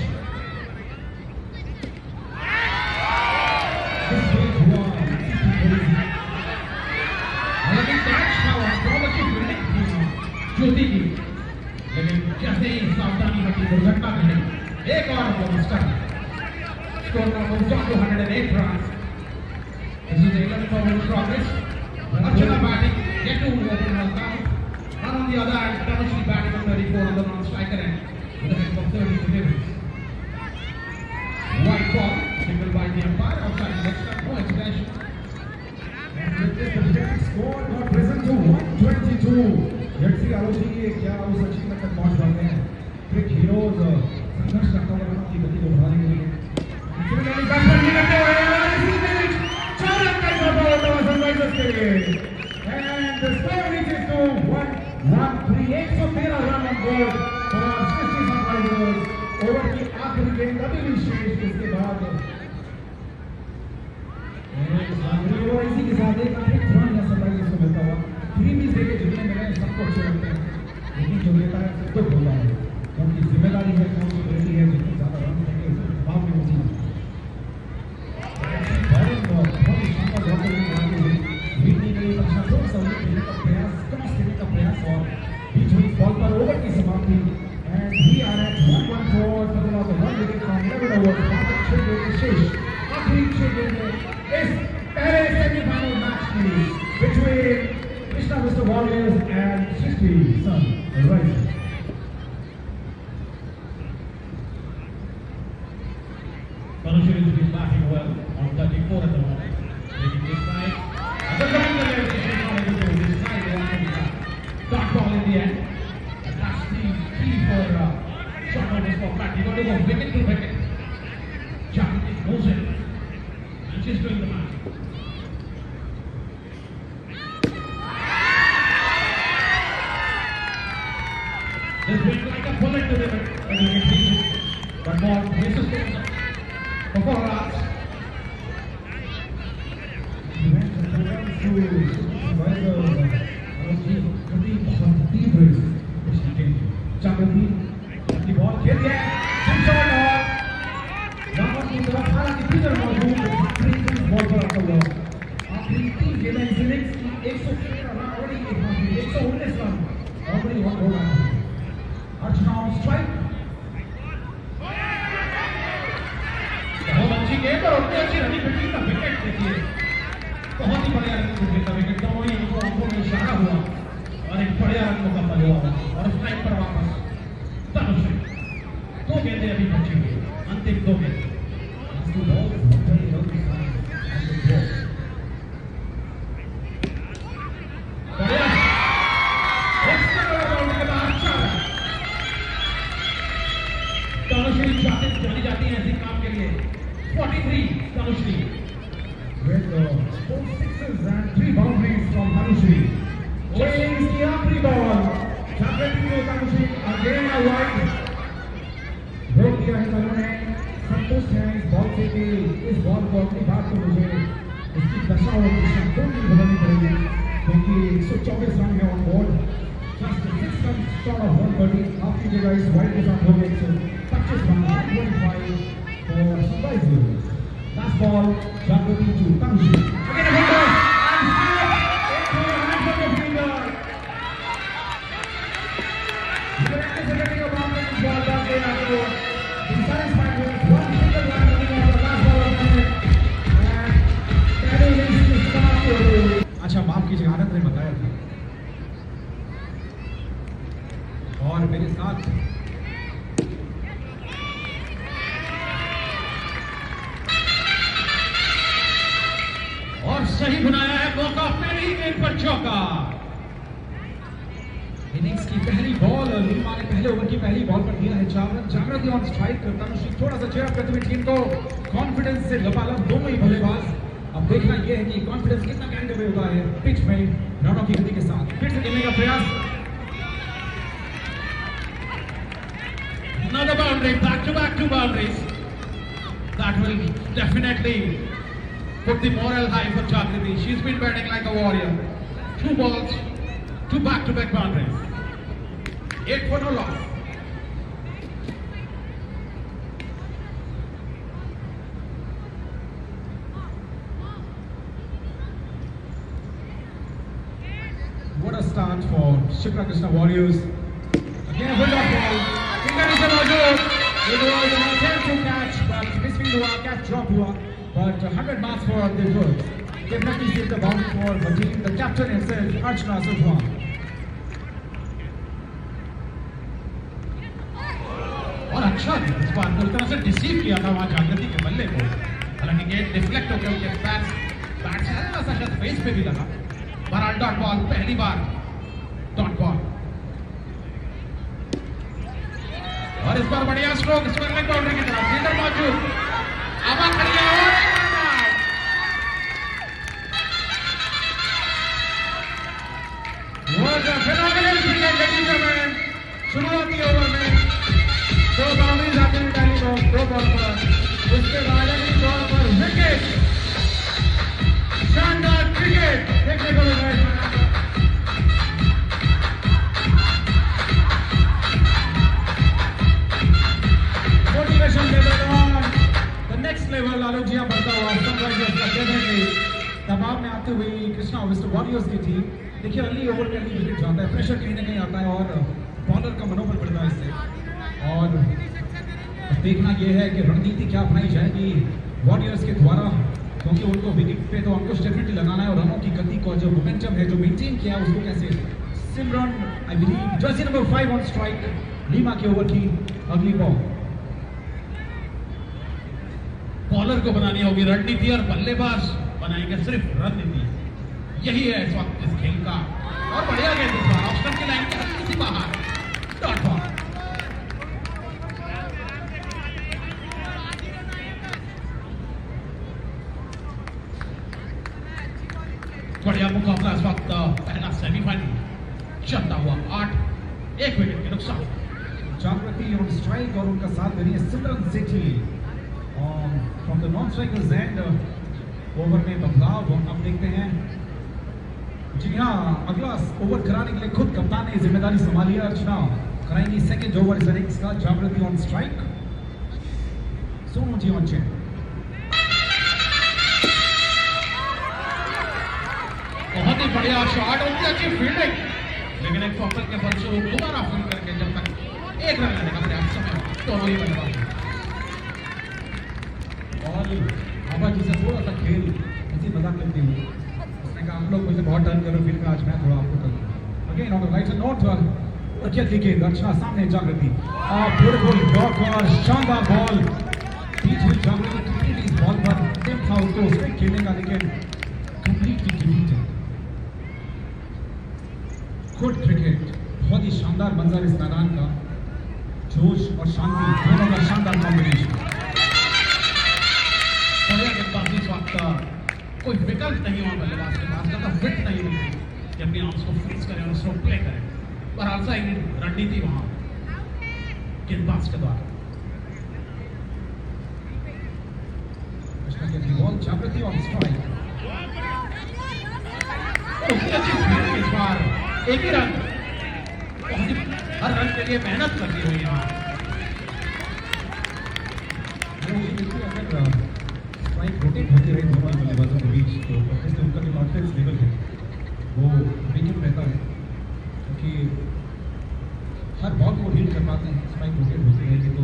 This game हुआ हालांकि कैच था वहाँ बहुत अच्छी फील्डिंग थी ज्योति की लेकिन जैसे ही सावधानी घटी दुर्घटना में नहीं एक और बोनस का स्कोर का moves on to 108 runs. This is the 11th over in progress. Archana batting, yet to open one down. And on the other hand, Tanushri batting on 34 on the non-striker end with a hit of 30 deliveries. White ball, signaled by the umpire outside the next step, no extension. and with this the projected score got risen to 122. Let's see आलोची की क्या उस अच्छी तक पहुंच पाते हैं क्रिक heroes संघर्ष करता हुआ रनों की गति को बढ़ाने के लिए सिमिलरली बैट्समैन भी करते हुए और इसी बीच 4 रन का इजाफा होता हुआ सनराइजर्स के लिए and the score reaches to 113 113 run on board for Srishti Sunrisers over की आखिरी गेंद अभी भी शेष इसके बाद और इसी के साथ एक रन या सनराइजर्स को मिलता हुआ फ्रीबीज देके जितने मिले सबको अच्छे लगते हैं लेकिन जो लेता है सबको भूल रहा है क्योंकि जिम्मेदारी है रिस्पॉन्सिबिलिटी है जितनी ज्यादा रन देंगे उतनी दबाव में होती है बहुत ही शानदार बॉल करने वाली हुई बीतने के लिए अच्छा थोड़ा सा उन्हें खेलने का प्रयास क्रॉस खेलने का प्रयास और बीच में बॉल पर ओवर की समाप्ति and we are at 114 for the loss of 1 wicket from 11 overs 5 गेंद शेष आखिरी 6 गेंद में इस पहले सेमीफाइनल मैच की between Krishna Mr. Warriors and Srishti Sunrisers. Tanushri is batting well on 34 at the moment. Making this side. And the long way is not able to decide one from the dot ball in the end. And that's the key for short overs for Pat. You got to go wicket to wicket. Jackie knows it. And she's doing the match. This went like a bullet to the wicket. But ball misses for 4 runs. Archana on strike. बहुत अच्छी गेंद और उतनी अच्छी running फिटली का wicket देखिए बहुत ही बढ़िया रनिंग का विकेट दोनों ही आंखों में इशारा हुआ और एक बढ़िया रन मुकम्मल हुआ और स्ट्राइक पर वापस तनुश्री 2 गेंदें अभी बची हुई अंतिम 2 गेंद बढ़िया तनुश्री जानी जाती है ऐसे काम के लिए 43 Tanushri. With 4 sixes and 3 boundaries from Tanushri. Chasing the आखिरी ball. Chakrati को Tanushri again a wide. रोक दिया है तनु ने संतुष्ट है इस बॉल से कि इस बॉल को अपनी बात को मुझे इसकी दशा और दिशा दोनों ही बदलनी पड़ेगी क्योंकि 124 रन है on board. Just 6 runs short of 130. आपकी जगह इस वाइड के साथ हो गए 125 touches from 125 for Sunrisers. Last ball, Jagrati to Tangji. Again a finger, and into the hands of the fielder. You can anticipating a boundary ball back there after the satisfied with one single line running on the last ball of the minute. And that is the start to. अच्छा माफ कीजिए, आनंद ने बताया था और मेरे साथ और सही बनाया है मौका, पहली गेंद पर चौका। इनिंग्स की पहली बॉल लीमा ने पहले ओवर की पहली बॉल पर दिया है 4 रन। जागृति ऑन स्ट्राइक, तनुश्री थोड़ा सा चेयर करते हुए टीम को कॉन्फिडेंस से लबालब दोनों ही बल्लेबाज। अब देखना यह है कि कॉन्फिडेंस कितना कैरी अवे होता है पिच में रनों की गति के साथ। फिर से खेलने का प्रयास। Another boundary, back-to-back two boundaries. That will definitely put the morale high for Jagriti. She's been batting like a warrior. 2 balls, 2 back-to-back boundaries. 8 for no loss. What a start for Shikra Krishna Warriors. Again a good ball. Finger is maujood. It was an attempt to catch, but misfield hua, catch drop hua. But 100 marks for the good. Definitely saved the boundary for the team. The captain himself, Archana Sudhwan. और अच्छा इस बार पूरी तरह से deceive किया था वहां जागृति के बल्ले को। हालांकि गेंद डिफ्लेक्ट होकर उनके बैट से हल्का सा शायद फेस पे भी लगा। बहरहाल डॉट बॉल, पहली बार डॉट बॉल। और इस बार बढ़िया स्ट्रोक स्विंग बाउंड्री की तरफ, फील्डर मौजूद, आवा खड़ी है और फिनोमिनल क्रिकेट लड़की में शुरुआती ओवर में 2 बाउंड्रीज आते हुए डाली दो बॉल पर। उसके बाद अगली बॉल पर विकेट। शानदार क्रिकेट देखने को मिल रहा है। Motivation level on the next level आलोचिया बढ़ता हुआ सनराइजर्स का डेफिनेटली दबाव में आते हुए कृष्णा वेस्ट वॉरियर्स की टीम। देखिए अर्ली ओवर में अर्ली विकेट जाता है, प्रेशर कहीं ना कहीं आता है और बॉलर का मनोबल बढ़ता है इससे। और देखना यह है कि रणनीति क्या अपनाई जाएगी वॉरियर्स के द्वारा, क्योंकि उनको विकेट पे तो अंकुश डेफिनेटली लगाना है और रनों की गति को जो मोमेंटम है जो मेंटेन किया उसको कैसे। Simran I believe jersey number 5 on strike, Lima के ओवर की अगली बॉल। बॉलर को बनानी होगी रणनीति और बल्लेबाज बनाएंगे सिर्फ रणनीति। यही है इस वक्त इस खेल का। और बढ़िया गेंद इस बार ऑप्शन की लाइन के हल्की सी बाहर, डॉट बॉल। बढ़िया मुकाबला इस वक्त पहला सेमीफाइनल चलता हुआ 8-1 विकेट के नुकसान। जागृति ऑन स्ट्राइक और उनका साथ दे रही है Simran Sethi from the non strikers end. Over में बदलाव अब देखते हैं। जी हाँ, अगला ओवर कराने के लिए खुद कप्तान ने जिम्मेदारी संभाली है। अर्चना कराएंगी सेकंड ओवर इस इनिंग्स का। Jagriti on strike, Sonu ji on चेन। बहुत ही बढ़िया शॉट, उनकी अच्छी फील्डिंग, लेकिन एक फॉक्टर के बल से दोबारा फील्ड करके जब तक 1 रन लेने का प्रयास समय दोनों ही बल्लेबाज। और बाबा जी से थोड़ा सा खेल ऐसी मजाक करती हुई उसने कहा हम लोग मुझे बहुत टर्न करो, फिर आज मैं थोड़ा आपको turn. Again on the right note और क्या देखिए अर्चना सामने जागृति ब्यूटीफुल ब्लॉक और शानदार बॉल। बीच में जागृति कंप्लीट इस बॉल पर टेम था उसको स्ट्राइक खेलने का, लेकिन कंप्लीटली डिफीटेड। गुड क्रिकेट, बहुत ही शानदार मंजर इस मैदान का, जोश और शांति दोनों का शानदार कॉम्बिनेशन। बढ़िया गेंदबाजी इस वक्त कोई विकल्प नहीं हुआ बल्लेबाज के पास, ज्यादा फिट नहीं हुई कि अपनी आर्म्स को फ्रीज करें और स्ट्रोक प्ले करें। पर आलसा ही रणनीति वहां गेंदबाज के द्वारा। बॉल जागृति ऑन स्ट्राइक, अच्छी फील्डिंग इस बार, एक ही रन, हर रन के लिए मेहनत करनी हुई यहाँ। देखिए अगर स्ट्राइक रोटेट होती रही दोनों बल्लेबाजों के बीच तो ऑब्वियसली उनका जो कॉन्फिडेंस लेवल है वो वीकेंड रहता है, क्योंकि हर बॉल को हीट कर पाते हैं। स्ट्राइक रोटेट होती रहेगी तो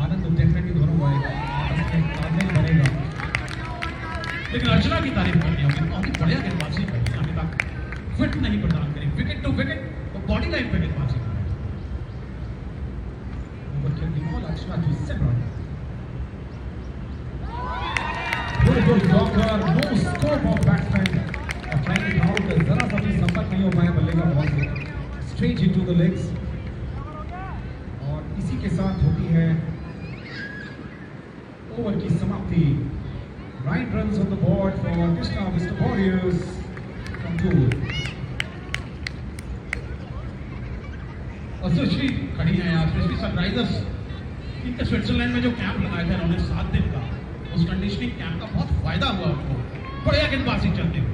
आनंद डेफिनेटली दोनों को आएगा, आपस में तालमेल बनेगा। लेकिन अर्चना की तारीफ करनी होगी, बहुत ही बढ़िया गेंदबाजी करी अमिता, फिट नहीं प्रदान करी, विकेट टू विकेट और बॉडी लाइन पे गेंदबाजी करी। Archana to Simran. Beautiful blocker, no scope of batsman. Trying it out, जरा सा भी संपर्क नहीं हो पाया बल्ले का बॉल से, straight into the legs. और इसी के साथ होती है ओवर की समाप्ति। 9 runs on the board for Krishna Vista Warriors from Tool. और सुश्री खड़ी है यहाँ, सुश्री सनराइजर्स इनके स्विट्जरलैंड में जो कैंप लगाया था उन्होंने 7 दिन का, उस कंडीशनिंग कैंप का बहुत फायदा हुआ उनको, बढ़िया गेंदबाजी चलती हुई।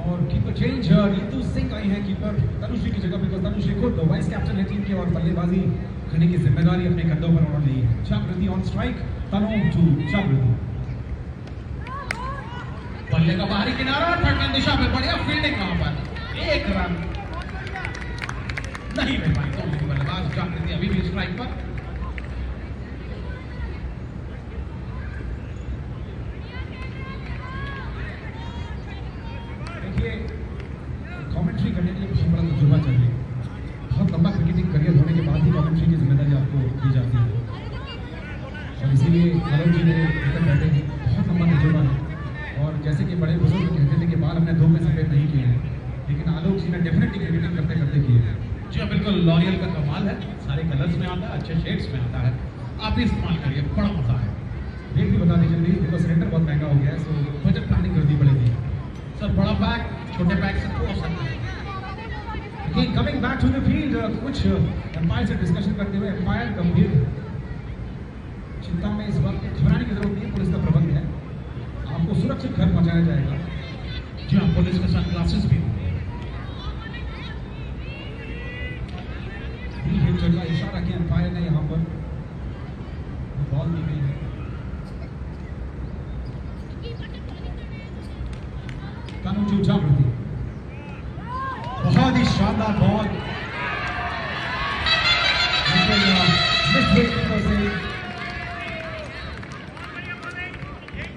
और कीपर चेंज, नीतू सिंह आई है कीपर तनुश्री की जगह पे, तो तनुश्री खुद वाइस कैप्टन है टीम की और बल्लेबाजी करने की जिम्मेदारी अपने कंधों पर उन्होंने ली है। जागृति ऑन स्ट्राइक, तनु टू जागृति। बल्ले का बाहरी किनारा, थर्ड मैन दिशा में बढ़िया फील्डिंग, वहां पर 1 रन नहीं मिल पाई तो बल्लेबाज जागृति अभी भी स्ट्राइक पर। देखिए कमेंट्री करने के लिए बहुत बड़ा तजुर्बा चाहिए, बहुत लंबा क्रिकेटिंग करियर होने के बाद ही कमेंट्री की जिम्मेदारी आपको दी जाती है, और इसीलिए मनोज जी मेरे निकट बैठे हैं, बहुत लंबा तजुर्बा है। और जैसे कि बड़े बुजुर्ग कहते थे कि बाल हमने 2 में सफेद नहीं किए हैं, लेकिन आलोक जी ने डेफिनेटली क्रिकेटिंग करते करते किए हैं। जी हाँ, बिल्कुल लॉरियल का कमाल है, सारे कलर्स में आता है, अच्छे शेड्स में आता है, आप भी इस्तेमाल करिए, बड़ा मजा है। रेट भी बता दीजिए प्लीज, बिकॉज सिलेंडर बहुत महंगा हो गया है, सो बजट प्लानिंग करनी पड़ेगी। सर बड़ा बैग छोटे बैग से हो सकता है। Again, coming back to the field, कुछ एम्पायर से डिस्कशन करते हुए एम्पायर गंभीर चिंता में इस वक्त घबराने की जरूरत नहीं है, पुलिस का प्रबंध है, आपको सुरक्षित घर पहुंचाया जाएगा। जी हाँ, पुलिस के सन ग्लासेस भी होंगे। का इशारा किया एम्पायर ने यहाँ पर, बॉल दी गई है। तनुज जागृति, बहुत ही शानदार बॉल,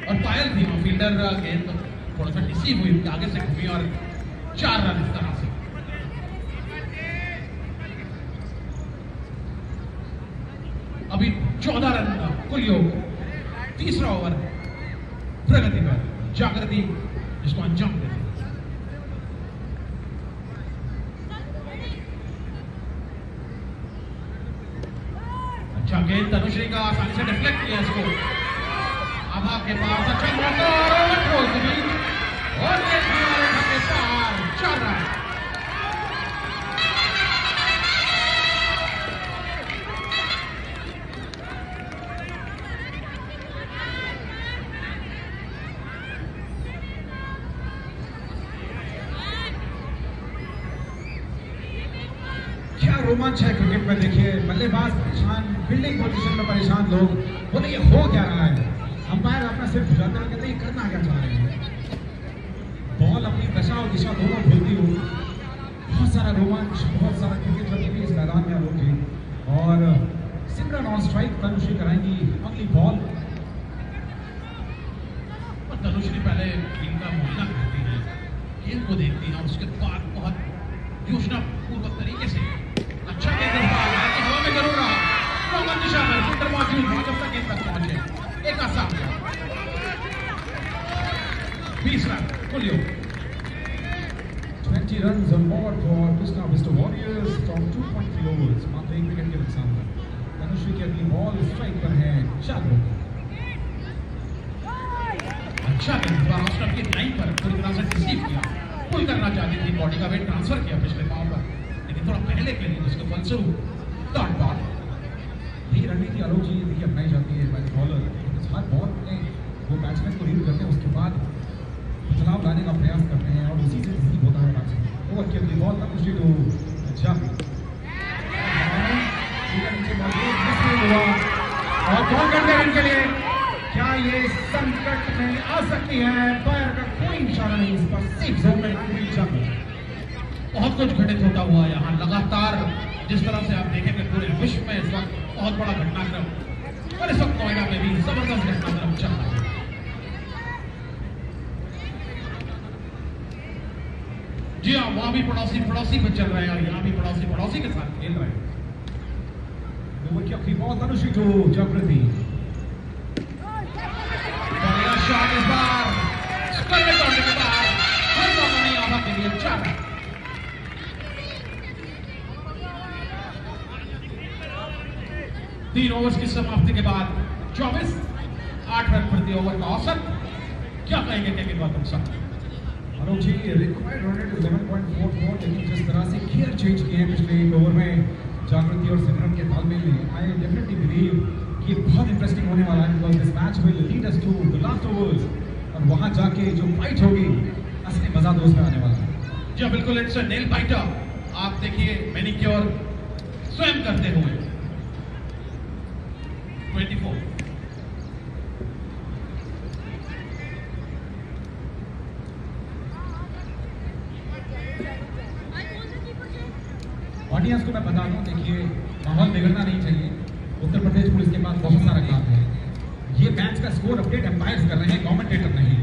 और पायल थी वो फील्डर, गेंद थोड़ा सा डिसीव हुई, आगे से घूमी और 4 रन इस तरह से। अभी 14 रन कुल योग, तीसरा ओवर प्रगति पर जागृति जिसको अंजाम देती। अच्छा गेंद तनुश्री का आसानी से डिफ्लेक्ट किया इसको, अब आपके पास अच्छा और ये के पार 4 रन। क्या रोमांच है क्रिकेट में। देखिए बल्लेबाज परेशान, फील्डिंग पोजीशन में परेशान, लोग बोले ये हो क्या रहा है, अंपायर अपना सिर झुकाते हुए कहते हैं करना क्या चाह रहे हैं। बॉल अपनी दशा और दिशा दोनों भूलती हुई, बहुत सारा रोमांच, बहुत सारा क्रिकेट रखी हुई इस मैदान में आलोक जी। और सिमरन ऑन स्ट्राइक, तनुश्री कराएंगी अगली बॉल। और तनुश्री पहले गेंद का मुआयना करती है, गेंद को देखती है और उसके बाद बहुत योजना पूर्वक तरीके से अच्छा गेंद हवा में जरूर रहा, कॉमन दिशा में फील्डर मौजूद है, जब तक गेंद तक पहुंचे एक आसान 20 रन कुल योग। 20 runs on board for Krishna Vista Warriors from 2.3 overs, मात्र 1 विकेट के नुकसान पर। तनुश्री की अगली बॉल स्ट्राइक पर है जागृति। अच्छा गेंद उसने अपनी लाइन पर पूरी तरह से रिसीव किया, पुल करना चाहती थी, बॉडी का वेट ट्रांसफर किया पिछले पांव पर, लेकिन थोड़ा पहले के लिए उसके फलस्वरूप डॉट डॉट। यही रणनीति आलोक जी देखिए अपनाई जाती है बाय बॉलर, हर बॉल में वो बैट्समैन को रीड करते हैं, उसके बाद बदलाव लाने का प्रयास करते हैं और उसी से ठीक होता है बैट्समैन। ओवर के लिए बॉल तक उसी तो जाफी और कौन करते हैं इनके लिए क्या ये संकट में आ सकती है पैर का कोई इशारा नहीं इस पर सेफ जोन में पूरी जाफी बहुत कुछ घटित होता हुआ यहाँ लगातार जिस तरह से आप देखेंगे पूरे विश्व में इस वक्त बहुत बड़ा घटनाक्रम और इस वक्त नोएडा में भी जबरदस्त घटनाक्रम चल रहा है। जी हाँ, वहां भी पड़ोसी पे चल रहे हैं और यहाँ भी पड़ोसी के साथ खेल रहे हैं। ओवर की अपनी बॉल अनुष्ठी टू जागृति बढ़िया शॉट इस बार स्क्वायर करने के बाद हर मौका नहीं आवा के लिए 4 3 ओवर्स की समाप्ति के बाद 24 8 रन प्रति ओवर का औसत। क्या कहेंगे केके गौतम साहब? आलोक जी रिक्वायर्ड रन रेट 11.44 लेकिन जिस तरह से गियर चेंज किए हैं पिछले एक ओवर में जागृति और सिमरन के तालमेल में आई डेफिनेटली बिलीव कि बहुत इंटरेस्टिंग होने वाला है because this match will lead us to the last overs और वहां जाके जो फाइट होगी असली मजा तो उसमें आने वाला है। जी बिल्कुल, इट्स अ नेल बाइटर। आप देखिए मैनिक्योर स्वयं करते हुए 24 ऑडियंस को मैं बता दूं, देखिए माहौल बिगड़ना नहीं चाहिए। उत्तर प्रदेश पुलिस के पास बहुत सारा काम है। ये मैच का स्कोर अपडेट एम्पायर्स कर रहे हैं, कमेंटेटर नहीं।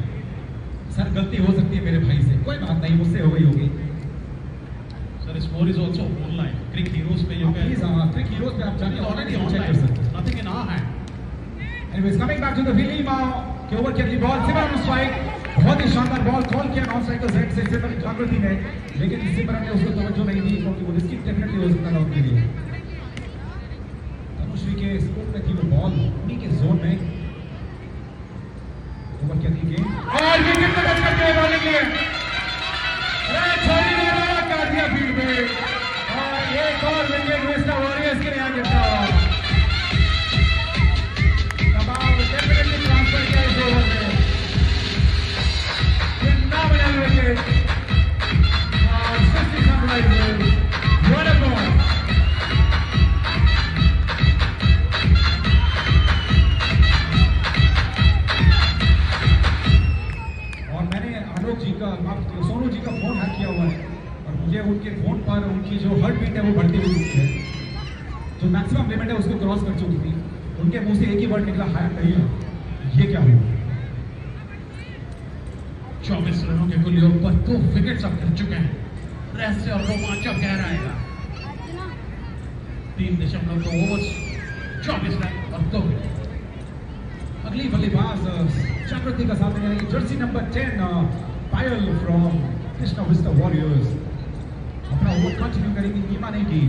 सर गलती हो सकती है मेरे भाई से, कोई बात नहीं, मुझसे हो गई होगी। Sir score is also online CricHeroes पे जो है प्लीज क्रिक हीरोज पे आप जाके ऑलरेडी चेक कर ऑनलाइन सकते हैं। Nothing in our hand. Anyways coming back to the विली के ओवर के अगली बॉल सिमरन स्ट्राइक, बहुत ही शानदार बॉल कॉल किया नॉन स्ट्राइक जेड से सिमरन जागृति ने, लेकिन सिमरन ने उसको तवज्जो नहीं दी क्योंकि वो रिस्की डेफिनेटली हो सकता था उनके लिए। तनुश्री के स्कोर में थी वो बॉल उन्हीं के जोन में। ओवर के अगली गेंद और ये कितना टच करते हैं बॉलिंग में, छोड़ी ने लगा कर दिया फील्ड में और एक और विकेट मिस्टर वॉरियर्स के लिए आगे था। दबाव डेफिनेटली ट्रांसफर किया इस ओवर में। Phenomenal wicket. 60 sunrises. What a ball. और मैंने आलोक जी का सोनू जी का फोन हैक किया हुआ है और मुझे उनके फोन पर उनकी जो हार्ट बीट है वो बढ़ती हुई दिखती है। जो मैक्सिमम लिमिट है उसको क्रॉस कर चुकी थी। उनके मुंह से एक ही वर्ड निकला, हार्ट नहीं है। ये क्या हुआ? 24 रनों के कुल योग पर 2 विकेट्स अब गिर चुके हैं। रहस्य और रोमांचक गहरा आएगा। 3.2 ओवर्स 24 रन और 2 विकेट। अगली बल्लेबाज जागृति का सामने आएगी Jersey number 10 Payal from Krishna Vista warriors. अपना ओवर कंटिन्यू करेंगी नीमा नेगी।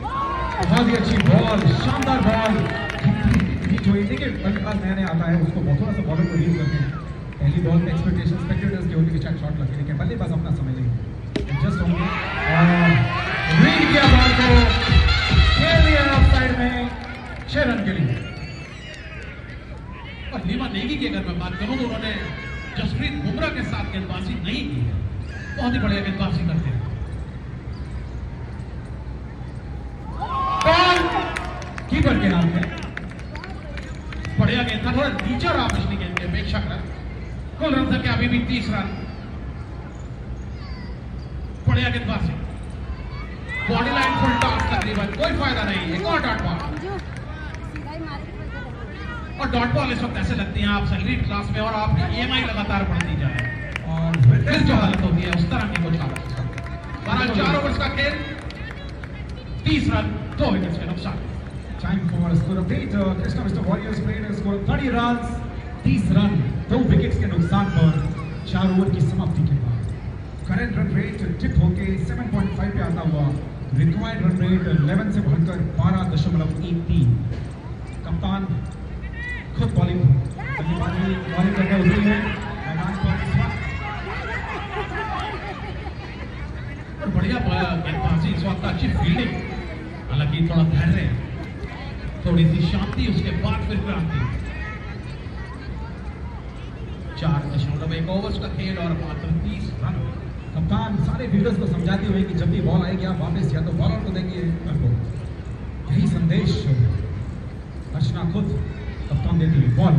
बहुत ही अच्छी बॉल, शानदार बॉल। जो देखिए बल्लेबाज नया नया आता है उसको बहुत थोड़ा सा बॉलर को रीड करते हैं। पहली बॉल में एक्सपेक्टेशन स्पेक्टेटर्स के होने के साथ शॉट लगते हैं, लेकिन बल्लेबाज अपना समय लेंगे जस्ट होंगे रीड किया बॉल को, खेल दिया ऑफ साइड में 6 रन के लिए। और नीमा नेगी की अगर मैं बात करूं तो उन्होंने जसप्रीत बुमराह के साथ गेंदबाजी नहीं की है। बहुत ही बढ़िया गेंदबाजी करते हैं। बॉल कीपर के नाम पे बढ़िया गेंद था, थोड़ा नीचे रहा पिछली गेंद की अपेक्षा कर। कुल रन था कि अभी भी 30 रन। बढ़िया गेंदबाजी, बॉडी लाइन फुल टॉस तकरीबन, कोई फायदा नहीं। एक और डॉट बॉल, और डॉट बॉल इस वक्त ऐसे लगती हैं आप सैलरी क्लास में और आपकी EMI लगातार बढ़ती जाए और फिर जो हालत होती है उस तरह की कुछ हालत। 4 ओवर्स का खेल, 30 रन 2 विकेट्स के नुकसान। Time for a score update. Krishna Vista Warriors played a score of 30 runs, 30 run 2 wickets के नुकसान पर 4 ओवर की समाप्ति के बाद करंट रन रेट टिप होके 7.5 पे आता हुआ रिक्वायर्ड रन रेट 11 से बढ़कर 12.13। कप्तान खुद बॉलिंग करके उतरी है मैदान पर इस वक्त। और बढ़िया गेंदबाजी इस वक्त, अच्छी फील्डिंग, हालांकि थोड़ा धैर्य, थोड़ी सी शांति, उसके बाद फिर क्रांति। 4.1 ओवर्स का खेल और मात्र 30 रन। कप्तान सारे फील्डर्स को समझाते हुए कि जब भी बॉल आएगी आप वापस या तो बॉलर को देंगे को यही संदेश अर्चना खुद कप्तान देती हुई। बॉल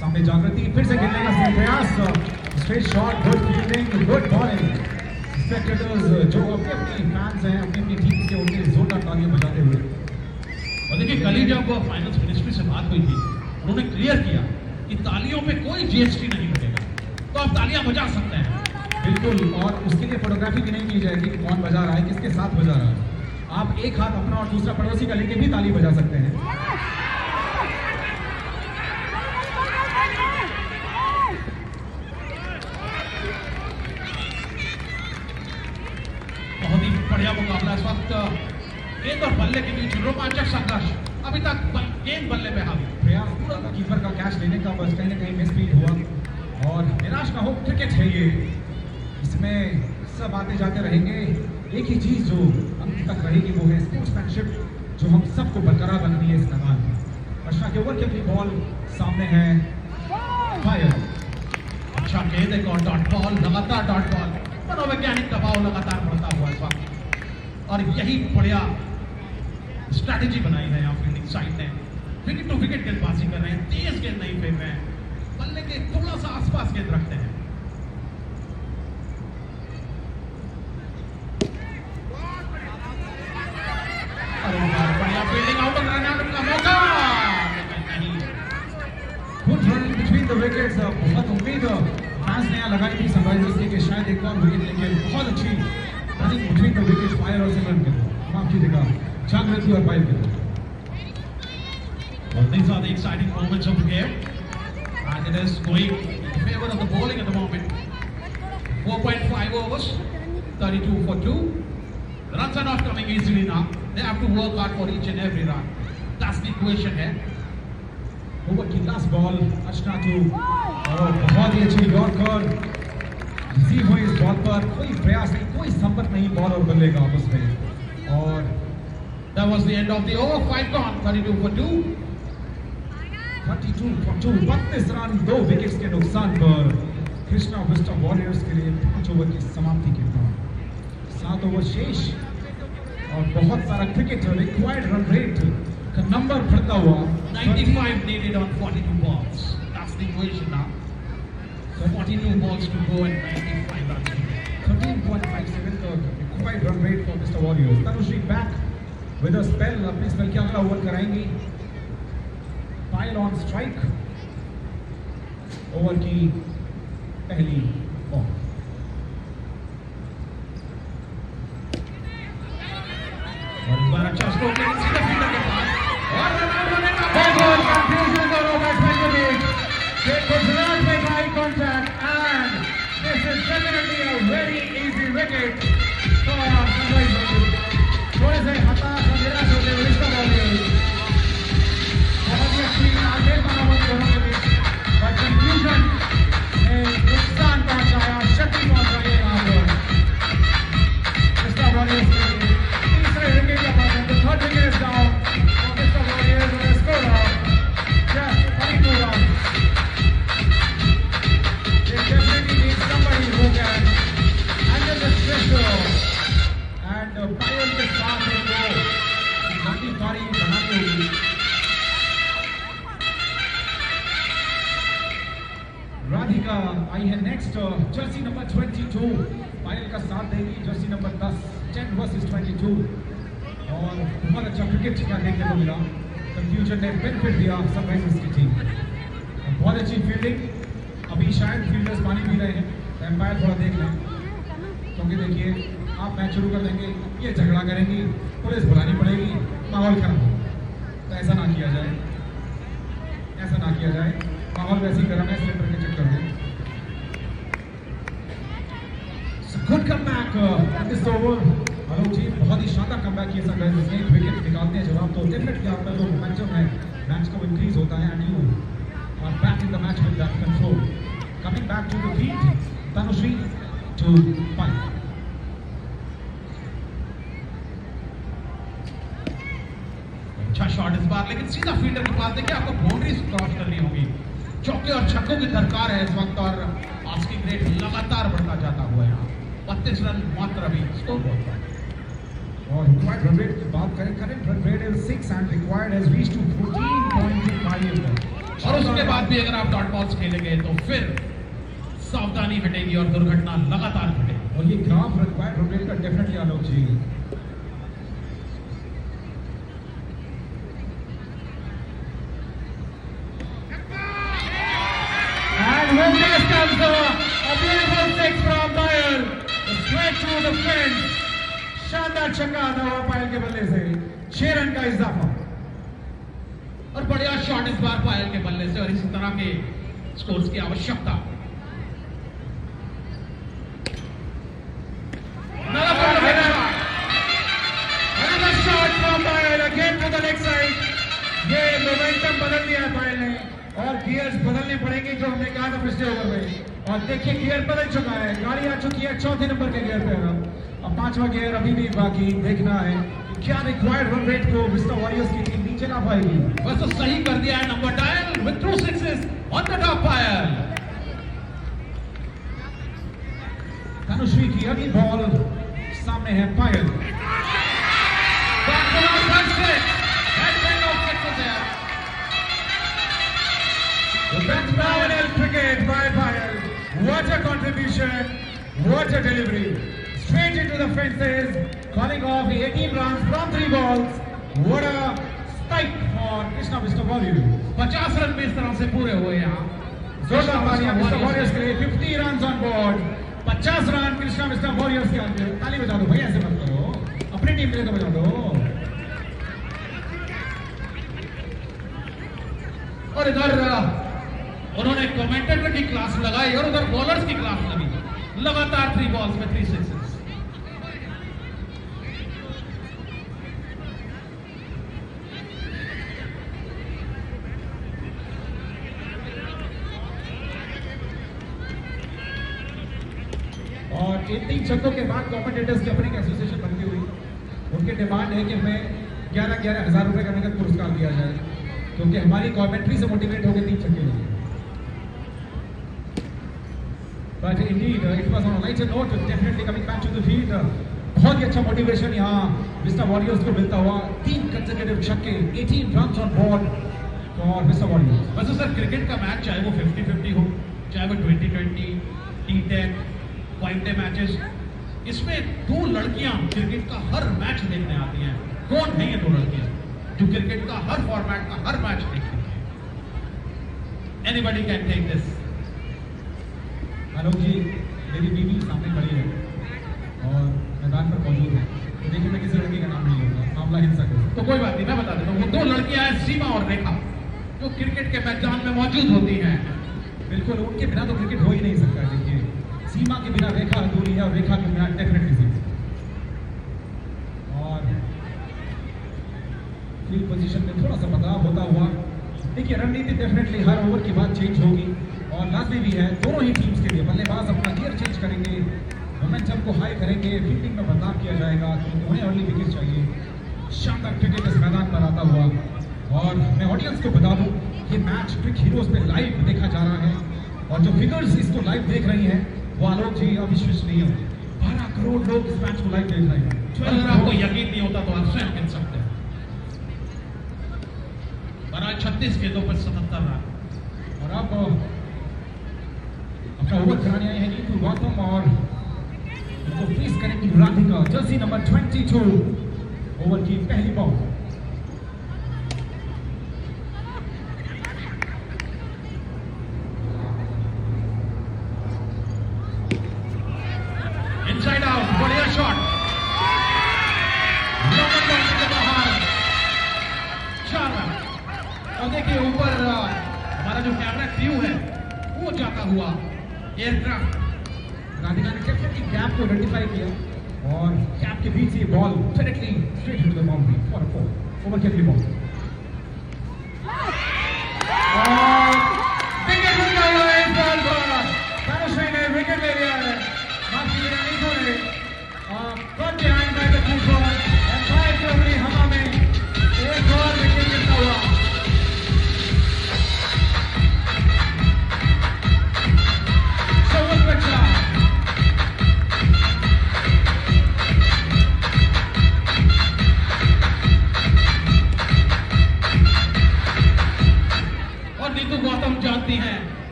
सामने जागृति फिर से खेलने का प्रयास, straight shot, good fielding, good bowling. Spectators जो अपने फैंस हैं अपनी टीम के उनके जोरदार तालियां बजाते हुए। और देखिए कल ही जब फाइनेंस मिनिस्ट्री से बात हुई थी उन्होंने क्लियर किया कि तालियों पे कोई जीएसटी नहीं लगेगा, तो आप तालियां बजा सकते हैं। बिल्कुल, और उसके लिए फोटोग्राफी भी नहीं की जाएगी कि कौन बजा रहा है, किसके साथ बजा रहा है। आप एक हाथ अपना और दूसरा पड़ोसी का लेके भी ताली बजा सकते हैं। बहुत ही बढ़िया मुकाबला इस वक्त गेंद और बल्ले के बीच रोमांचक संघर्ष। अभी तक गेंद बल्ले में हावी। प्रयास पूरा था कीपर का कैच लेने का, बस कहीं ना कहीं मिसफील्ड हुआ। और निराश ना हो, क्रिकेट है ये, इसमें सब आते जाते रहेंगे। एक ही चीज जो अंत तक रहेगी वो है स्पोर्ट्समैनशिप, जो हम सबको बरकरार रखनी है इस मैदान में। अर्चना के ओवर की अपनी बॉल सामने है, फायर। अच्छा गेंद, एक और डॉट बॉल, लगातार डॉट बॉल। मनोवैज्ञानिक दबाव लगातार बढ़ता हुआ इस वक्त, और यही बढ़िया स्ट्रैटेजी बनाई है यहाँ फील्डिंग साइड ने। विकेट टू विकेट गेंदबाजी कर रहे हैं, तेज गेंद नहीं फेंक रहे हैं, बल्ले के थोड़ा सा आसपास गेंद रखते हैं। बढ़िया fielding, out of run out का मौका नहीं। Good running between the wickets. बहुत उम्मीद फैंस ने यहाँ लगाई थी सनराइजर्स की कि शायद एक और विकेट लेंगे। बहुत अच्छी running between the wickets, fire और सिमरन के, माफ कीजिएगा, जागृति और पायल के। Well, these are the exciting moments of the game, and it is going in favor of the bowling at the moment. 4.5 overs, 32 for 2. The runs are not coming easily now. They have to work hard for each and every run. That's the equation here. Over की last ball, Archana to, और बहुत ही अच्छी yorker receive हुई इस ball पर। कोई प्रयास नहीं, कोई संपर्क नहीं बॉल और बल्ले का आपस में। और that was the end of the over. 5 gone, 32 for 2. 32 for 2, 32 run, 2 wickets के नुकसान पर कृष्णा विस्टा वॉरियर्स के लिए 5 ओवर की समाप्ति के बाद 7 ओवर शेष और बहुत सारा क्रिकेट। रिक्वायर्ड रन रेट का नंबर बढ़ता हुआ 95 needed on 42 balls. That's the equation now. So 42 balls to go and 95 runs to get. 13.57 the required run rate for Mr. Warriors. Tanushri back with a spell. अपने spell के अगला over कराएंगी। Payal on strike, over की पहली ball. और इस बार अच्छा stroke लेकिन सीधा फील्डर के पास और रन आउट होने का बहुत कंफ्यूजन दोनों बैट्समैन के बीच। They could not make eye contact and this is definitely a very easy wicket for Sunrisers. थोड़े से हताश और निराश होते हुए Mr. Warriors। बहुत ही अच्छी आगे बराबर दोनों के बीच, but confusion ने नुकसान पहुंचाया, क्षति पहुंचाई यहाँ पर Mr. Warriors के लिए। तीसरे विकेट का पास, the third wicket is down for Mr. Warriors with a score of just 32 runs. They definitely need somebody who can handle this pressure and पायल के साथ उनको लंबी पारी बनानी होगी। राधिका आई है नेक्स्ट, जर्सी नंबर 22 पायल का साथ देगी, जर्सी नंबर 10 वर्सेस 22। और बहुत अच्छा क्रिकेट का देखने को मिला। कंफ्यूजन ने बेनिफिट दिया सनराइजर्स की टीम। बहुत अच्छी फील्डिंग। अभी शायद फील्डर्स पानी पी रहे हैं, एम्पायर थोड़ा देख लें, क्योंकि देखिए आप मैच शुरू कर देंगे, ये झगड़ा करेंगी, पुलिस बुलानी पड़ेगी, माहौल खराब होगा। तो ऐसा ना किया जाए, ऐसा ना किया जाए। माहौल वैसे ही गर्म है, स्लिपर के चक्कर में। Good comeback at this over. Hello ji, बहुत ही शानदार कमबैक किया सनराइजर्स ने। विकेट निकालते हैं जब आप, तो डेफिनेटली आपका जो मोमेंटम है मैच का वो इंक्रीज होता है, and you are back in the match with that control. Coming back to the field, Tanushree to Payal. अच्छा शॉट इस बार, लेकिन सीधा फील्डर के पास देखिए, आपको बाउंड्रीज क्रॉस करनी होगी। चौके और छक्कों की दरकार है इस वक्त और आस्किंग रेट लगातार बढ़ता जाता हुआ यहाँ 32 रन मात्र अभी स्कोर बोर्ड पर। और required run rate की बात करें, current run rate is 6 and required has reached to 14.5. और उसके बाद भी अगर आप डॉट बॉल्स खेलेंगे तो फिर सावधानी हटेगी और दुर्घटना लगातार घटेगी। और ये ग्राफ required run rate का definitely Alok ji. And with this comes a beautiful six from Bayer, straight through the fence. शानदार छक्का नवा पायल के बल्ले से 6 रन का इजाफा और बढ़िया शॉट इस बार पायल के बल्ले से और इसी तरह के स्कोर्स की आवश्यकता। Another shot from Bayer again to the leg side. ये मोमेंटम बदल दिया पायल ने और गियर्स बदलने पड़ेंगे जो हमने कहा था पिछले ओवर में। और देखिए गियर बदल चुका है, गाड़ी आ चुकी है चौथे नंबर के गियर पे। अब पांचवा गियर अभी भी बाकी देखना है कि क्या रिक्वायर्ड रन रेट को मिस्टर वॉरियर्स की टीम नीचे ना पाएगी। बस तो सही कर दिया है number dial with 2 sixes on the top Payal. Dhanushree की अगली बॉल सामने है Payal. Phenomenal cricket by Payal. What a contribution! What a delivery! Straight into the fences, calling off 18 runs from 3 balls. What a strike for Krishna Mr. Warrior. 50 run में इस तरह से पूरे हुए यहाँ। जोरदार तालियां मिस्टर वॉरियर्स के लिए। 50 run on board, 50 run Krishna mister warriors के अंदर। ताली बजा दो भाई, ऐसे मत करो, अपनी टीम के लिए तो बजा दो। और इधर उन्होंने कमेंटेटर की क्लास लगाई और उधर बॉलर्स की क्लास लगी। लगातार 3 बॉल्स में 3 sixes। और इन 3 छक्कों के बाद कमेंटेटर्स की अपनी एसोसिएशन बनती हुई उनकी डिमांड है कि हमें 11,000 रुपए का नगद पुरस्कार दिया जाए, क्योंकि हमारी कमेंट्री से मोटिवेट होकर 3 छक्के लगे। But indeed, it was on a lighter note, definitely coming back to the field. बहुत ही अच्छा मोटिवेशन यहाँ मिस्टर वॉरियर्स को मिलता हुआ। 3 कंसेक्यूटिव छक्के, 18 runs on board for mister warriors. बस तो सर क्रिकेट का मैच चाहे वो 50-50 हो, चाहे वो 20-20, T10, 5-day मैचेस, इसमें 2 लड़कियां क्रिकेट का हर मैच देखने आती हैं। कौन है ये 2 लड़कियां जो क्रिकेट का हर फॉर्मेट का हर मैच देखती हैं? Anybody can take this. आलोक जी, मेरी बीवी सामने खड़ी है और मैदान पर मौजूद है, तो देखिए मैं किसी लड़की का नाम नहीं लूंगा, मामला हिंसक है। तो कोई बात नहीं, मैं बता देता हूँ। वो 2 लड़कियां हैं सीमा और रेखा, जो क्रिकेट के मैदान में मौजूद होती हैं। बिल्कुल, उनके बिना तो क्रिकेट हो ही नहीं सकता। देखिए सीमा के बिना रेखा अधूरी है और रेखा के बिना डेफिनेटली सीमा। और फील्ड पोजीशन में थोड़ा सा बदलाव होता हुआ, देखिए रणनीति डेफिनेटली हर ओवर के बाद चेंज होगी और लाजमी भी है दोनों ही टीम्स के लिए। बल्लेबाज अपना गियर चेंज करेंगे, मोमेंटम को हाई करेंगे, फील्डिंग में बदलाव किया जाएगा क्योंकि उन्हें अर्ली विकेट चाहिए। शानदार क्रिकेट इस मैदान पर आता हुआ। और मैं ऑडियंस को बता दूं, ये मैच क्रिक हीरोज पे लाइव देखा जा रहा है और जो फिगर्स इसको लाइव देख रही हैं वो आलोक जी अविश्वसनीय है। 12 करोड़ लोग इस मैच को लाइव देख रहे हैं। अगर आपको यकीन नहीं होता तो आप स्वयं गिन सकते हैं। 36 गेंदों पर 77 रन। और अब अपना ओवर कराने आए हैं नीतू गौतम और उनको फेस करेंगी राधिका, जर्सी नंबर 22। ओवर की पहली बॉल। इनसाइड आउट, बढ़िया शॉट, लंबा बाउंड्री के बाहर 4 रन। और देखिए ऊपर हमारा जो कैमरा क्रू है वो जाता हुआ एयरक्राफ्ट। राधिका ने डेफिनेटली गैप को आइडेंटिफाई किया और गैप के बीच से ball directly straight into the boundary for a 4। Over की अगली बॉल और विकेट मिलता हुआ है इस बॉल पर। धनुश्री ने विकेट ले लिया है। माफ कीजिएगा नीतू ने got behind by the keeper and five के ओवरी हवा में एक और विकेट मिलता हुआ।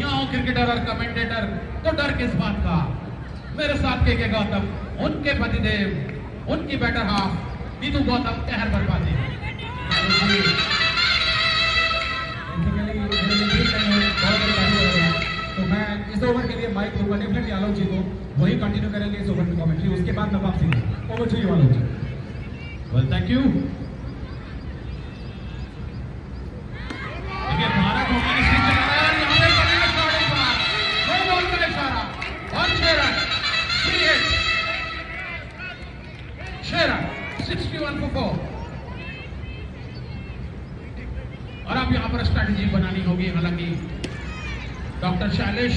यहाँ हो क्रिकेटर और कमेंटेटर तो डर किस बात का। मेरे साथ के गौतम, उनके पतिदेव, उनकी बेटर हाफ नीतू गौतम कहर बरपाती। तो मैं इस ओवर के लिए माइक दूंगा डेफिनेटली आलोक जी को, वही कंटिन्यू करेंगे इस ओवर की कमेंट्री, उसके बाद मैं वापसी दूंगा। Over to you Alok ji. Well thank you. देखिए भारत होने की चला रहा है, यहाँ पे करेंगे शॉट इस बार, नो बॉल का इशारा और 6 रन, 3 हिट, 6 रन, 61 for 4। और अब यहाँ पर स्ट्रैटेजी बनानी होगी, हालांकि डॉक्टर शैलेश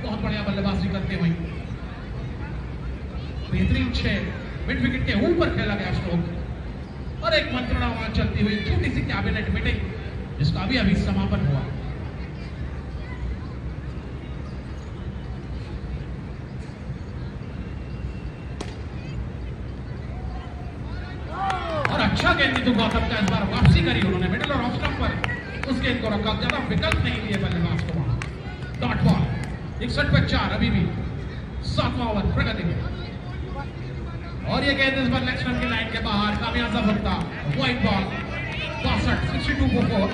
बहुत बढ़िया बल्लेबाजी करते हुए बेहतरीन 6 मिड विकेट के ऊपर खेला गया स्ट्रोक और एक मंत्रणा वहां चलती हुई छोटी सी कैबिनेट मीटिंग जिसका भी अभी समापन हुआ। और अच्छा गेंद नीतू गौतम का इस बार वापसी करी उन्होंने मिडिल और ऑफ स्टंप पर उस गेंद को रखा, ज्यादा विकल्प नहीं लिए बल्लेबाज को वहां। डॉट बॉल 61 पे 4, अभी भी 7वां ओवर प्रगति में। और ये गेंद इस बार लेग स्टंप की लाइन के बाहर कामयाब होता, व्हाइट बॉल 62, 62 for 4।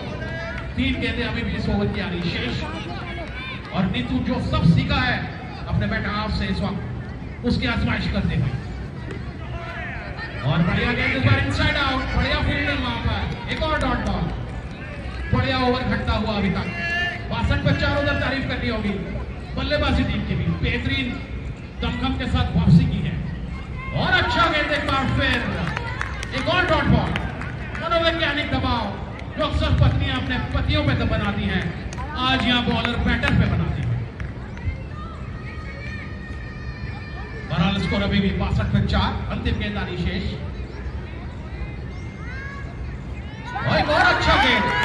3 गेंदें अभी भी इस ओवर की आ रही शेष। और नीतू जो सब सीखा है अपने बैट हाफ से इस वक्त उसकी आजमाइश करते हुए। और बढ़िया गेंद इस बार इनसाइड आउट, बढ़िया फील्डिंग वहां पर, एक और डॉट बॉल। बढ़िया ओवर घटता हुआ अभी तक 62 पे 4, उधर तारीफ करनी होगी बल्लेबाजी टीम की भी, बेहतरीन दमखम के साथ वापसी की है। और अच्छा गेंद एक बार फिर, एक और डॉट बॉल। मनोवैज्ञानिक दबाव जो अक्सर पत्नियां अपने पतियों पे बनाती हैं, आज यहां बॉलर बैटर पे बनाती है। बहरहाल स्कोर अभी भी 62 पे 4, अंतिम गेंद आनी शेष। और एक और अच्छा गेंद,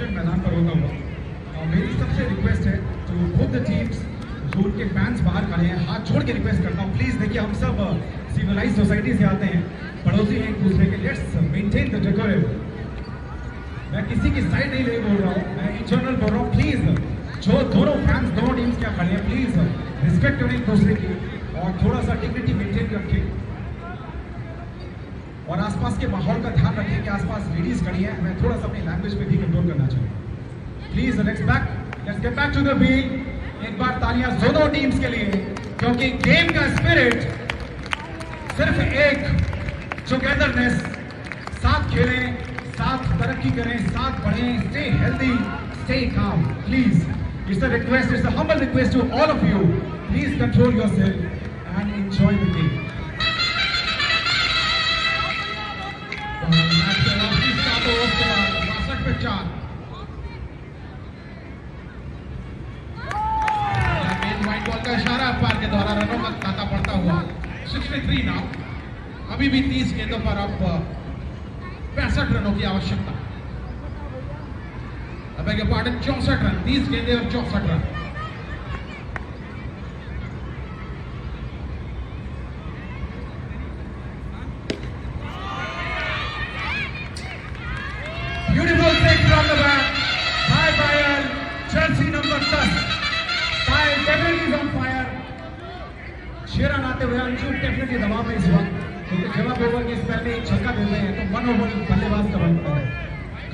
फंक्शन मैदान पर होता हुआ मेरी सबसे रिक्वेस्ट है तो बोथ द टीम्स जो उनके फैंस बाहर खड़े हैं हाथ छोड़ के रिक्वेस्ट करता हूँ प्लीज देखिए हम सब सिविलाइज सोसाइटी से आते हैं पड़ोसी हैं एक दूसरे के लेट्स मेंटेन द डेकोरम मैं किसी की साइड नहीं ले बोल रहा हूँ मैं इन जनरल बोल रहा हूँ प्लीज जो दोनों फैंस दोनों टीम्स क्या खड़े हैं प्लीज रिस्पेक्ट करें एक दूसरे की और थोड़ा सा डिग्निटी मेंटेन रखें और आसपास के माहौल का ध्यान रखें कि आसपास लेडीज खड़ी हैं मैं थोड़ा सा अपनी लैंग्वेज पे भी कंट्रोल करना चाहूँगा please let's get back to the beat एक बार तालियां दोनों टीम्स के लिए क्योंकि गेम का स्पिरिट सिर्फ एक टुगेदरनेस साथ खेलें साथ तरक्की करें साथ बढ़ें stay healthy stay calm please it's a request it's a humble request to all of you please control yourself and enjoy the game ball का इशारा अंपायर के द्वारा रनों का खाता पड़ता हुआ 63 नाउ अभी भी 30 गेंदों पर अब 65 रनों की आवश्यकता अब के पार्टन 64 रन 30 गेंदे और 64 run Beautiful take from the back by Bayern, Chelsea number 10. Bayern definitely is on fire. शेरन आते हुए अंशु डेफिनेटली दबाव में इस वक्त क्योंकि जवाब ओवर के पहले एक छक्का देते हैं तो वन ओवर बल्लेबाज का बनता है.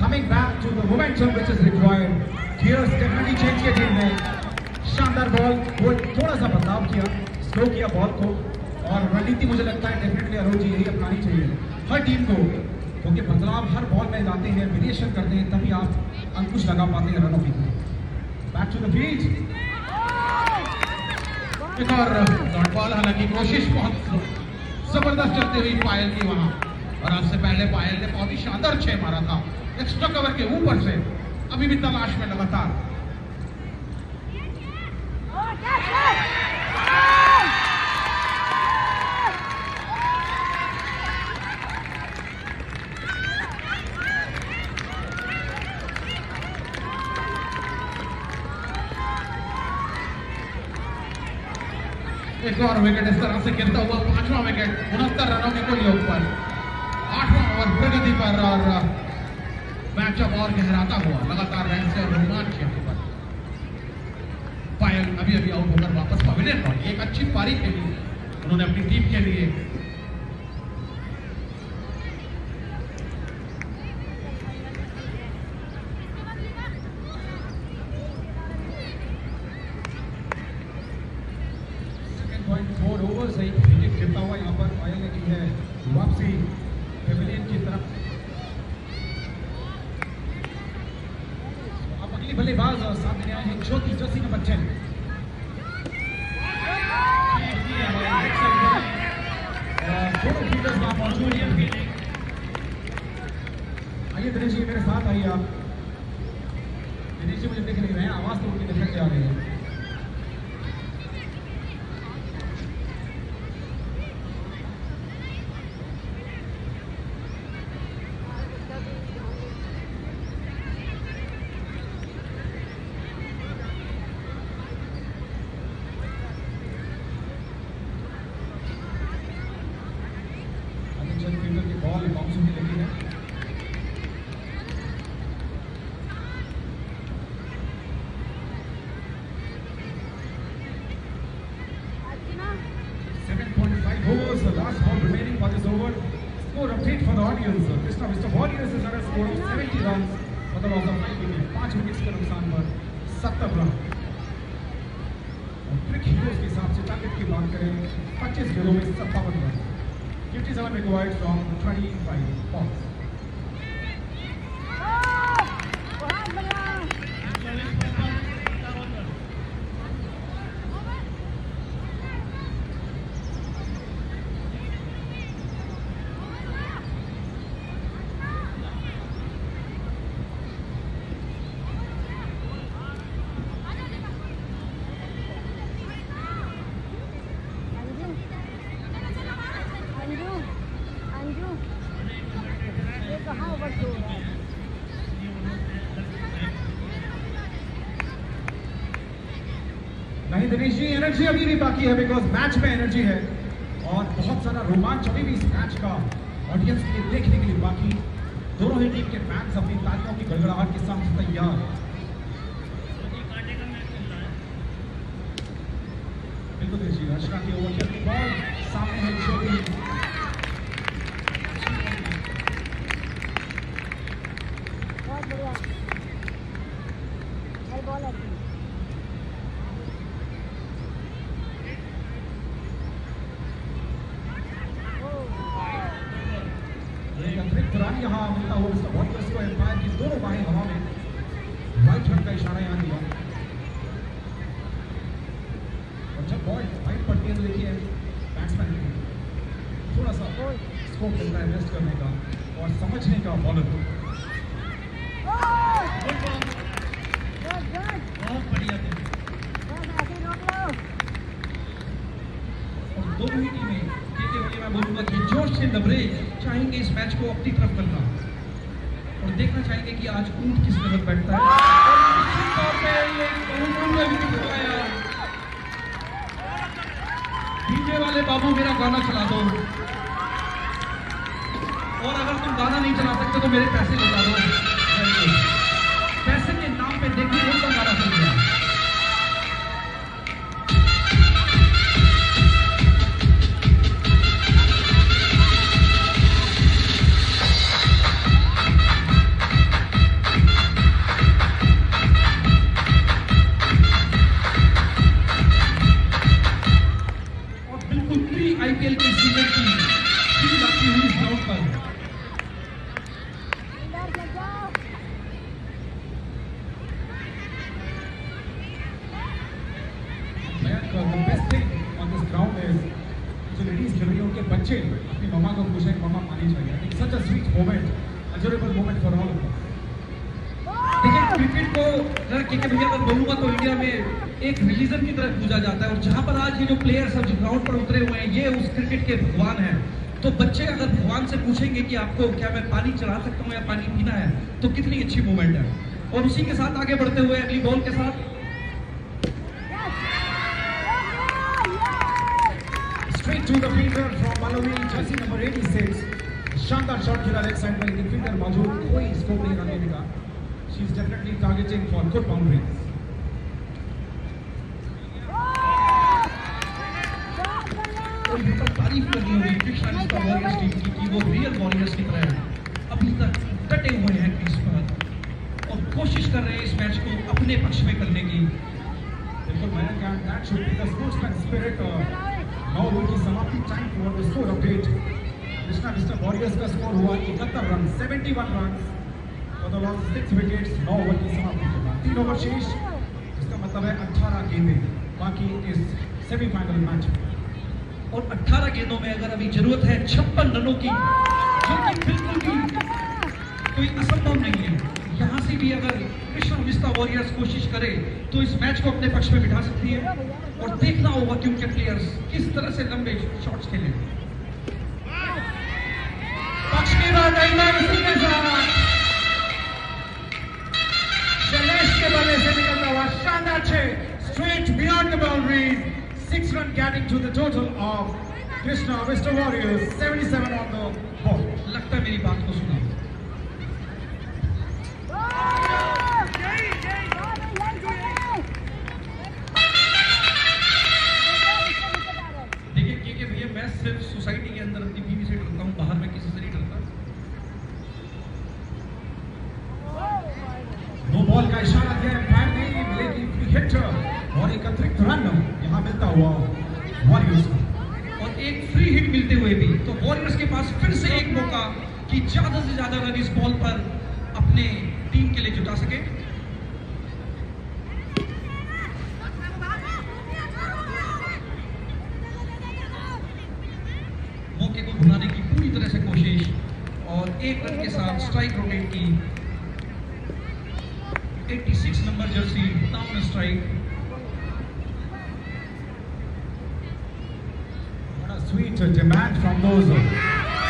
Coming back to the momentum which is required. Gears definitely change किया टीम ने. शानदार बॉल वो थोड़ा सा बदलाव किया, स्लो किया बॉल को और रणनीति मुझे लगता है डेफिनेटली अरोज जी यही अपनानी चाहिए हर टीम को क्योंकि बदलाव हर बॉल में लाते हैं वेरिएशन करते हैं तभी आप अंकुश लगा पाते हैं रनों की. बैक टू द फील्ड एक और डॉट बॉल हालांकि कोशिश बहुत जबरदस्त चलती हुई पायल की वहां और आपसे पहले पायल ने बहुत ही शानदार 6 मारा था एक्स्ट्रा कवर के ऊपर से अभी भी तलाश में लगातार एक और विकेट इस तरह से गिरता हुआ 5वां विकेट 69 रनों के कुल योग पर 8वां ओवर प्रगति पर और मैचअप और गहराता हुआ लगातार रन से और रोमांच यहाँ पर पायल अभी अभी आउट होकर वापस पवेलियन पहुंची एक अच्छी पारी खेली उन्होंने अपनी टीम के लिए. ओवर्स एक विकेट गिरता हुआ यहाँ पर पायल ने की है वापसी पेविलियन की तरफ. अब अगली बल्लेबाज और साथ देने आए हैं ज्योति जर्सी नंबर 10. दोनों फील्डर्स वहां मौजूद हैं. आइए दिनेश जी मेरे साथ आइए आप. दिनेश जी मुझे दिख नहीं रहे हैं आवाज तो उनकी दिखने आ रही है. बॉल बाउंस होने लगी है. Overs, the last ball remaining for this over. Score update for the audience. Krishna Mr. Warriors is at a score of 70 runs for the loss of 5 wickets. 5 wickets के नुकसान पर 70 रन. और trick heroes के हिसाब से target की बात करें 25 गेंदों में 57 रन. 57 required from 25 balls. नहीं दिनेश जी, एनर्जी अभी भी बाकी है, बिकॉज मैच में एनर्जी है और बहुत सारा रोमांच अभी भी इस मैच का ऑडियंस के लिए देखने के लिए बाकी। दोनों ही टीम के फैंस अपनी तालियों की गड़गड़ाहट के साथ तैयार। बिल्कुल दिनेश जी, रचना की ओवर की बॉल सामने है ज्योति। बहुत बढ़िया भाई, बॉल आती है। एक अतिरिक्त रन यहाँ मिलता हुआ मिस्टर वॉरियर्स को, एम्पायर की दोनों बाहें हवा में, राइट हैंड का इशारा यहाँ दिया। और जब बॉल वाइड पड़ती है तो देखिए बैट्समैन थोड़ा सा स्कोप मिलता है रेस्ट करने का और समझने का बॉलर को। बहुत बढ़िया थे। और दोनों ही टीमें मैं बोलूंगा कि जोश से लबरे चाहेंगे इस मैच को अपनी तरफ करना और देखना चाहेंगे कि आज ऊंट किस तरफ बैठता है। डीजे वाले बाबू मेरा गाना चला दो, और अगर तुम गाना नहीं चला सकते तो मेरे पैसे लौटा दो। पैसे के नाम पे देखिए कौन सा गाना चल रहा है। आईपीएल की सीजन की फील आती हुई इस ग्राउंड पर। The best thing on this ground is जो लेडीज खेल रही हैं उनके बच्चे अपनी मम्मा को पूछे मम्मा पानी चाहिए। I think such a sweet moment, enjoyable moment for all of us. देखिए क्रिकेट को लड़के के भैया अगर बोलूंगा तो इंडिया में एक रिलीजन की तरह पूजा जाता है, और जहां पर आज ये जो प्लेयर्स अब ग्राउंड पर उतरे हुए हैं ये उस क्रिकेट के भगवान हैं। तो बच्चे अगर भगवान से पूछेंगे कि आपको क्या मैं पानी चला सकता हूँ या पानी पीना है, तो कितनी अच्छी मूवमेंट है। और उसी के साथ आगे बढ़ते हुए अगली बॉल के साथ Straight to the fielder from Malawi, jersey number 86. शानदार शॉट खेला लेग साइड में, लेकिन फील्डर मौजूद, कोई स्कोप नहीं रन देने का। She is definitely targeting for good boundaries. और ये सब तारीफ करनी होगी कृष्णा मिस्टर वॉरियर्स टीम की कि वो रियल वॉरियर्स की तरह है। अभी तक डटे हुए हैं क्रीज पर और कोशिश कर रहे हैं इस मैच को अपने पक्ष में करने की। बिल्कुल Mayank, and that should be the sportsman spirit. Now उनकी समाप्ति time for the score update. Krishna mister warriors का स्कोर हुआ 71 run, 71 run for the last 6 wickets, 9 over की समाप्ति के बाद 3 ओवर शेष, इसका मतलब है 18 गेंदें बाकी इस सेमीफाइनल मैच में। और 18 गेंदों में अगर अभी जरूरत है 56 रनों की, जो कि बिल्कुल भी कोई असंभव नहीं है। यहाँ से भी अगर कृष्णा मिस्टर वॉरियर्स कोशिश करे तो इस मैच को अपने पक्ष में बिठा सकती है। और देखना होगा कि उनके प्लेयर्स किस तरह से लंबे शॉट्स खेले। पक्ष की बात इसी के साथ शैलेश के बल्ले से निकलता हुआ शानदार 6 straight beyond the boundaries, 6 run getting to the total of Krishna Mr. Warriors, 77 on the ball. लगता है मेरी बात को सुना। देखिए के भैया मैं सिर्फ सोसाइटी के अंदर अपनी बीवी से डरता हूँ, बाहर में किसी से नहीं डरता। नो बॉल का इशारा दिया एम्पायर ने, मिलेगी फ्री हिट और एक अतिरिक्त रन यहाँ मिलता हुआ वॉरियर्स को। और एक फ्री हिट मिलते हुए भी तो वॉरियर्स के पास फिर से एक मौका कि ज्यादा से ज्यादा रन इस बॉल पर अपने टीम के लिए जुटा सके। मौके को भुनाने की पूरी तरह से कोशिश और एक रन के साथ स्ट्राइक रोटेट की। 86 number Jersey down strike. Sweet demand from those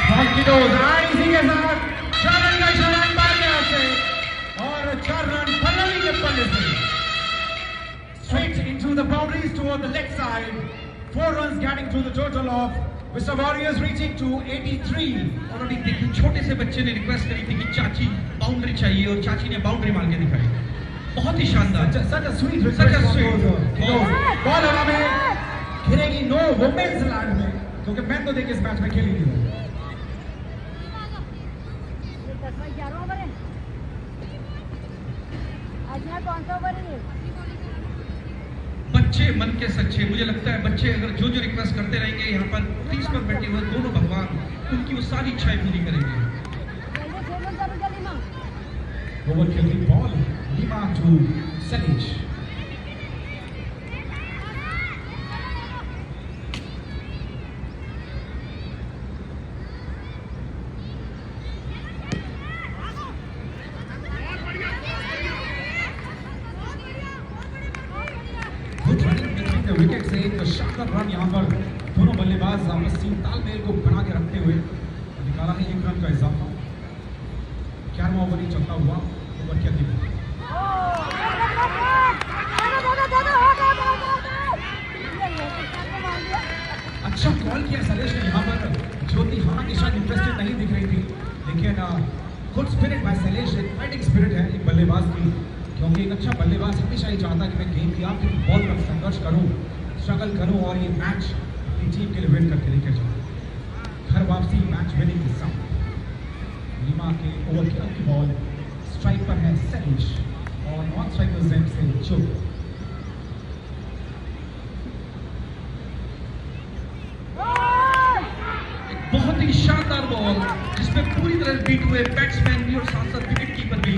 Falkidos. इसी के साथ 4 रन का इशारा एम्पायर के हाथ से और 4 रन पल्लवी के पल्ले से straight into the boundaries toward the leg side. 4 runs getting to the total of Mr. Warriors reaching to 83. और अभी देखिए छोटे से बच्चे ने रिक्वेस्ट करी थी कि चाची बाउंड्री चाहिए और चाची ने बाउंड्री मार के दिखाई। बहुत ही शानदार। Such a sweet request from those. Ball हवा में गिरेगी नो वुमेन्स लैंड में, क्योंकि मैं तो देखिए इस मैच में खेली नहीं हूँ। ये 10/11 ओवर है। आज यहाँ कौन सा ओवर है? बच्चे मन के सच्चे, मुझे लगता है बच्चे अगर जो जो रिक्वेस्ट करते रहेंगे यहाँ पर क्रीज पर बैठे हुए दोनों भगवान उनकी वो सारी इच्छाएं पूरी करेंगे। जल्दी खेलो, जल्दी जल्दी ना। Over kicking ball, Lima to Selic. Good running between the wickets, एक शानदार रन यहाँ पर दोनों बल्लेबाज आपसी तालमेल को बना के रखते हुए निकाला है 1 रन का इजाफा। 11वां ओवर ही चलता हुआ ओवर क्या दी। अच्छा कॉल किया सलेश ने यहाँ पर। ज्योति हालांकि शायद इंटरेस्टेड नहीं दिख रही थी, लेकिन good spirit by Salesh, fighting spirit है एक बल्लेबाज की, क्योंकि एक अच्छा बल्लेबाज हमेशा ही चाहता है कि मैं गेम की आखिरी बॉल तक संघर्ष करूं, स्ट्रगल करूं और ये मैच अपनी टीम के लिए विन करके लेकर जाऊं। घर वापसी मैच विनिंग के साथ लीमा के ओवर की बॉल स्ट्राइक पर है सलीश और नॉन स्ट्राइकर जेम से चुप। बहुत ही शानदार बॉल जिसमें पूरी तरह बीट हुए बैट्समैन भी और साथ साथ विकेट कीपर भी।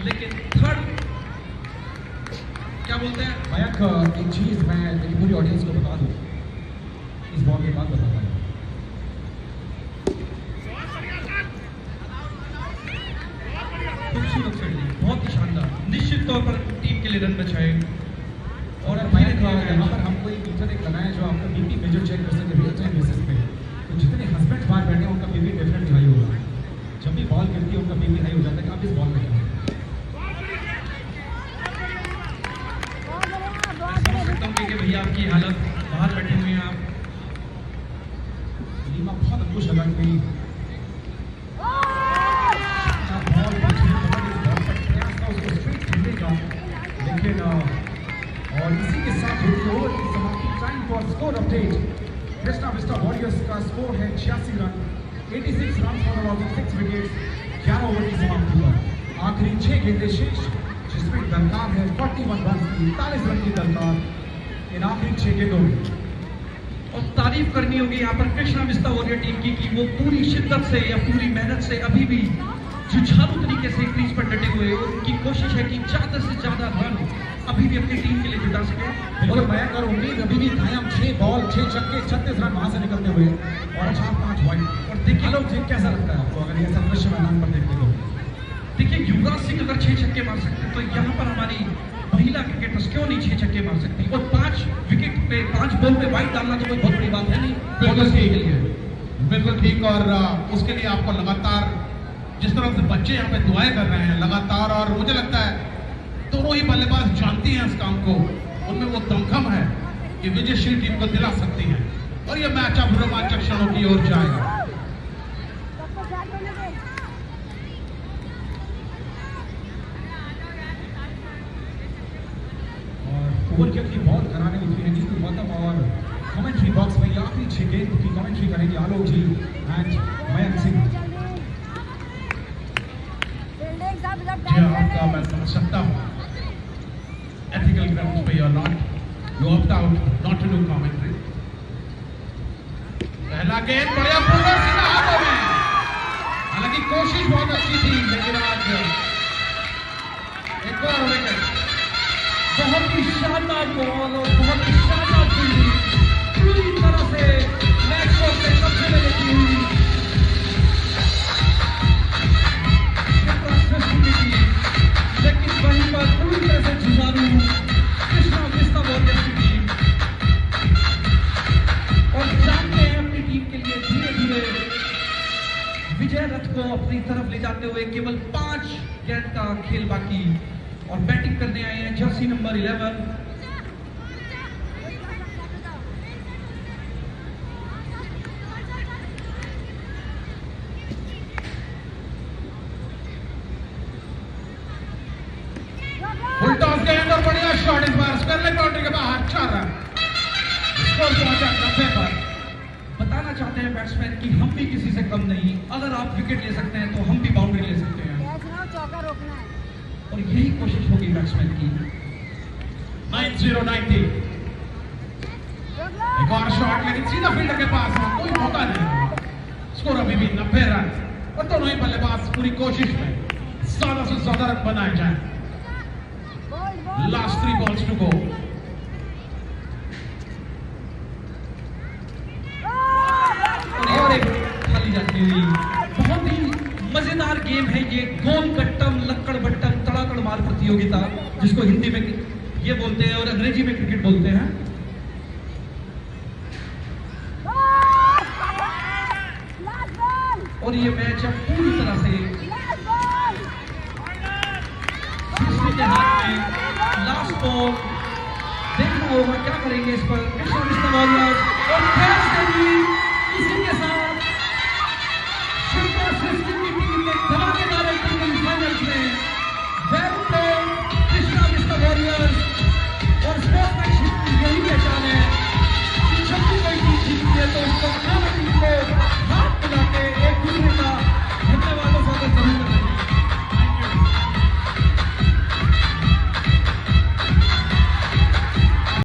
लेकिन थर्ड क्या बोलते हैं मयंक, एक चीज मैं मेरी पूरी ऑडियंस को बता दूं, इस बॉल के बाद बताता हूं। खूबसूरत फील्डिंग, बहुत ही शानदार, निश्चित तौर पर टीम के लिए रन बचाए। और मयंक, यहाँ पर हम कोई मीटर एक लगाए जो आपका बीपी मेजर चेक कर सके रियल टाइम बेसिस पे, तो जितने हस्बैंड बाहर बैठे हैं उनका बीपी डेफिनेटली हाई होगा। जब भी बॉल गिरती है उनका बीपी हाई हो जाता है कि आप इस बॉल में क्या समझ सकता हूँ कि भैया आपकी हालत, बाहर बैठे हुए हैं आप। लीमा बहुत खुश लगा कि लेकिन और इसी के साथ होती ओवर की समाप्ति। Time for score update. Krishna Vista warriors का स्कोर है 86 run, 86 run for all of 6 wickets. 11 over की समाप्ति पर आखिरी 6 गेंदें शेष, जिसमें दरकार है 41 रन की, 41 रन की दरकार इन आखिरी 6 गेंदों में। और तारीफ करनी होगी यहाँ पर कृष्णा विस्टा वॉरियर टीम की कि वो पूरी शिद्दत से या पूरी मेहनत से अभी भी जुझारू तरीके से क्रीज पर डटे हुए, उनकी कोशिश है कि ज्यादा से ज्यादा रन अभी भी अपनी टीम के लिए जुटा सके। और मैं कर उम्मीद अभी भी कायम 6 बॉल 6 छक्के 36 रन वहां से निकलते हुए और 4-5 वाइड। और देखिए लोग जी कैसा लगता है आपको अगर ये सब दृश्य मैदान पर देखते हो? देखिए युवराज सिंह अगर 6 छक्के मार सकते तो यहाँ पर हमारी महिला क्रिकेटर्स क्यों नहीं 6 छक्के मार सकती। और 5 विकेट पे 5 बॉल पे वाइड डालना तो कोई बहुत बड़ी बात है नहीं बिल्कुल ठीक, बिल्कुल ठीक। और उसके लिए आपको लगातार जिस तरह से बच्चे यहाँ पे दुआएं कर रहे हैं लगातार, और मुझे लगता है दोनों ही बल्लेबाज जानती हैं इस काम को, उनमें वो दमखम है कि विजयश्री टीम को दिला सकती हैं और ये मैच अब रोमांचक क्षणों की ओर जाएगा। सबको साथ में लगे। और ओवर की बॉल कराने उतरी है जिसकी बॉटम और कमेंट्री बॉक्स में आखिरी 6 गेंद की कमेंट्री करेंगे आलोक जी एंड मयंक सिंह। फील्डिंग सब जब जी हाँ, आपका मैं समझ सकता हूँ एथिकल ग्राउंड्स पे you opt out not to do commentary. पहला गेंद बढ़िया पूरा सीधा हाथों में, हालांकि कोशिश बहुत अच्छी थी लेकिन आज एक और विकेट। बहुत ही शानदार बॉल और बहुत ही शानदार फील्डिंग, पूरी तरह से मैच को अपने कब्जे में लेती हुई लेकिन वहीं पर पूरी तरह से जुझारू कृष्णा विस्टा वॉरियर्स की टीम, और जानते हैं अपनी टीम के लिए धीरे धीरे विजय रथ को अपनी तरफ ले जाते हुए। केवल 5 गेंद का खेल बाकी और बैटिंग करने आए हैं जर्सी नंबर 11 शॉट इस बार स्क्वायर लेग बाउंड्री के बाहर 4 रन। स्कोर पहुंचा 90 पर। बताना चाहते हैं बैट्समैन कि हम भी किसी से कम नहीं, अगर आप विकेट ले सकते हैं तो हम भी बाउंड्री ले सकते हैं, कैच ना हो, चौका रोकना है। और यही कोशिश होगी बैट्समैन की। 90-90। रोक लो। एक और शॉट लेकिन सीधा फील्डर के पास है, कोई मौका नहीं। स्कोर अभी भी 90 रन और दोनों ही बल्लेबाज पूरी कोशिश में ज्यादा से ज्यादा रन बनाए जाए। Bowled bowled last 3 balls to go। और एक खाली जाती हुई बहुत ही मजेदार गेम है ये, गोल कट्टम लक्कड़ बट्टम तड़ाकड़ मार प्रतियोगिता, जिसको हिंदी में ये बोलते हैं और अंग्रेजी में क्रिकेट बोलते हैं। लास्ट बॉल, और ये मैच अब पूरी तरह से लास्ट बॉल। दूसरे के हाथ में। लास्ट बॉल देखना होगा क्या करेंगे इस पर। और कैच देगी इसी के साथ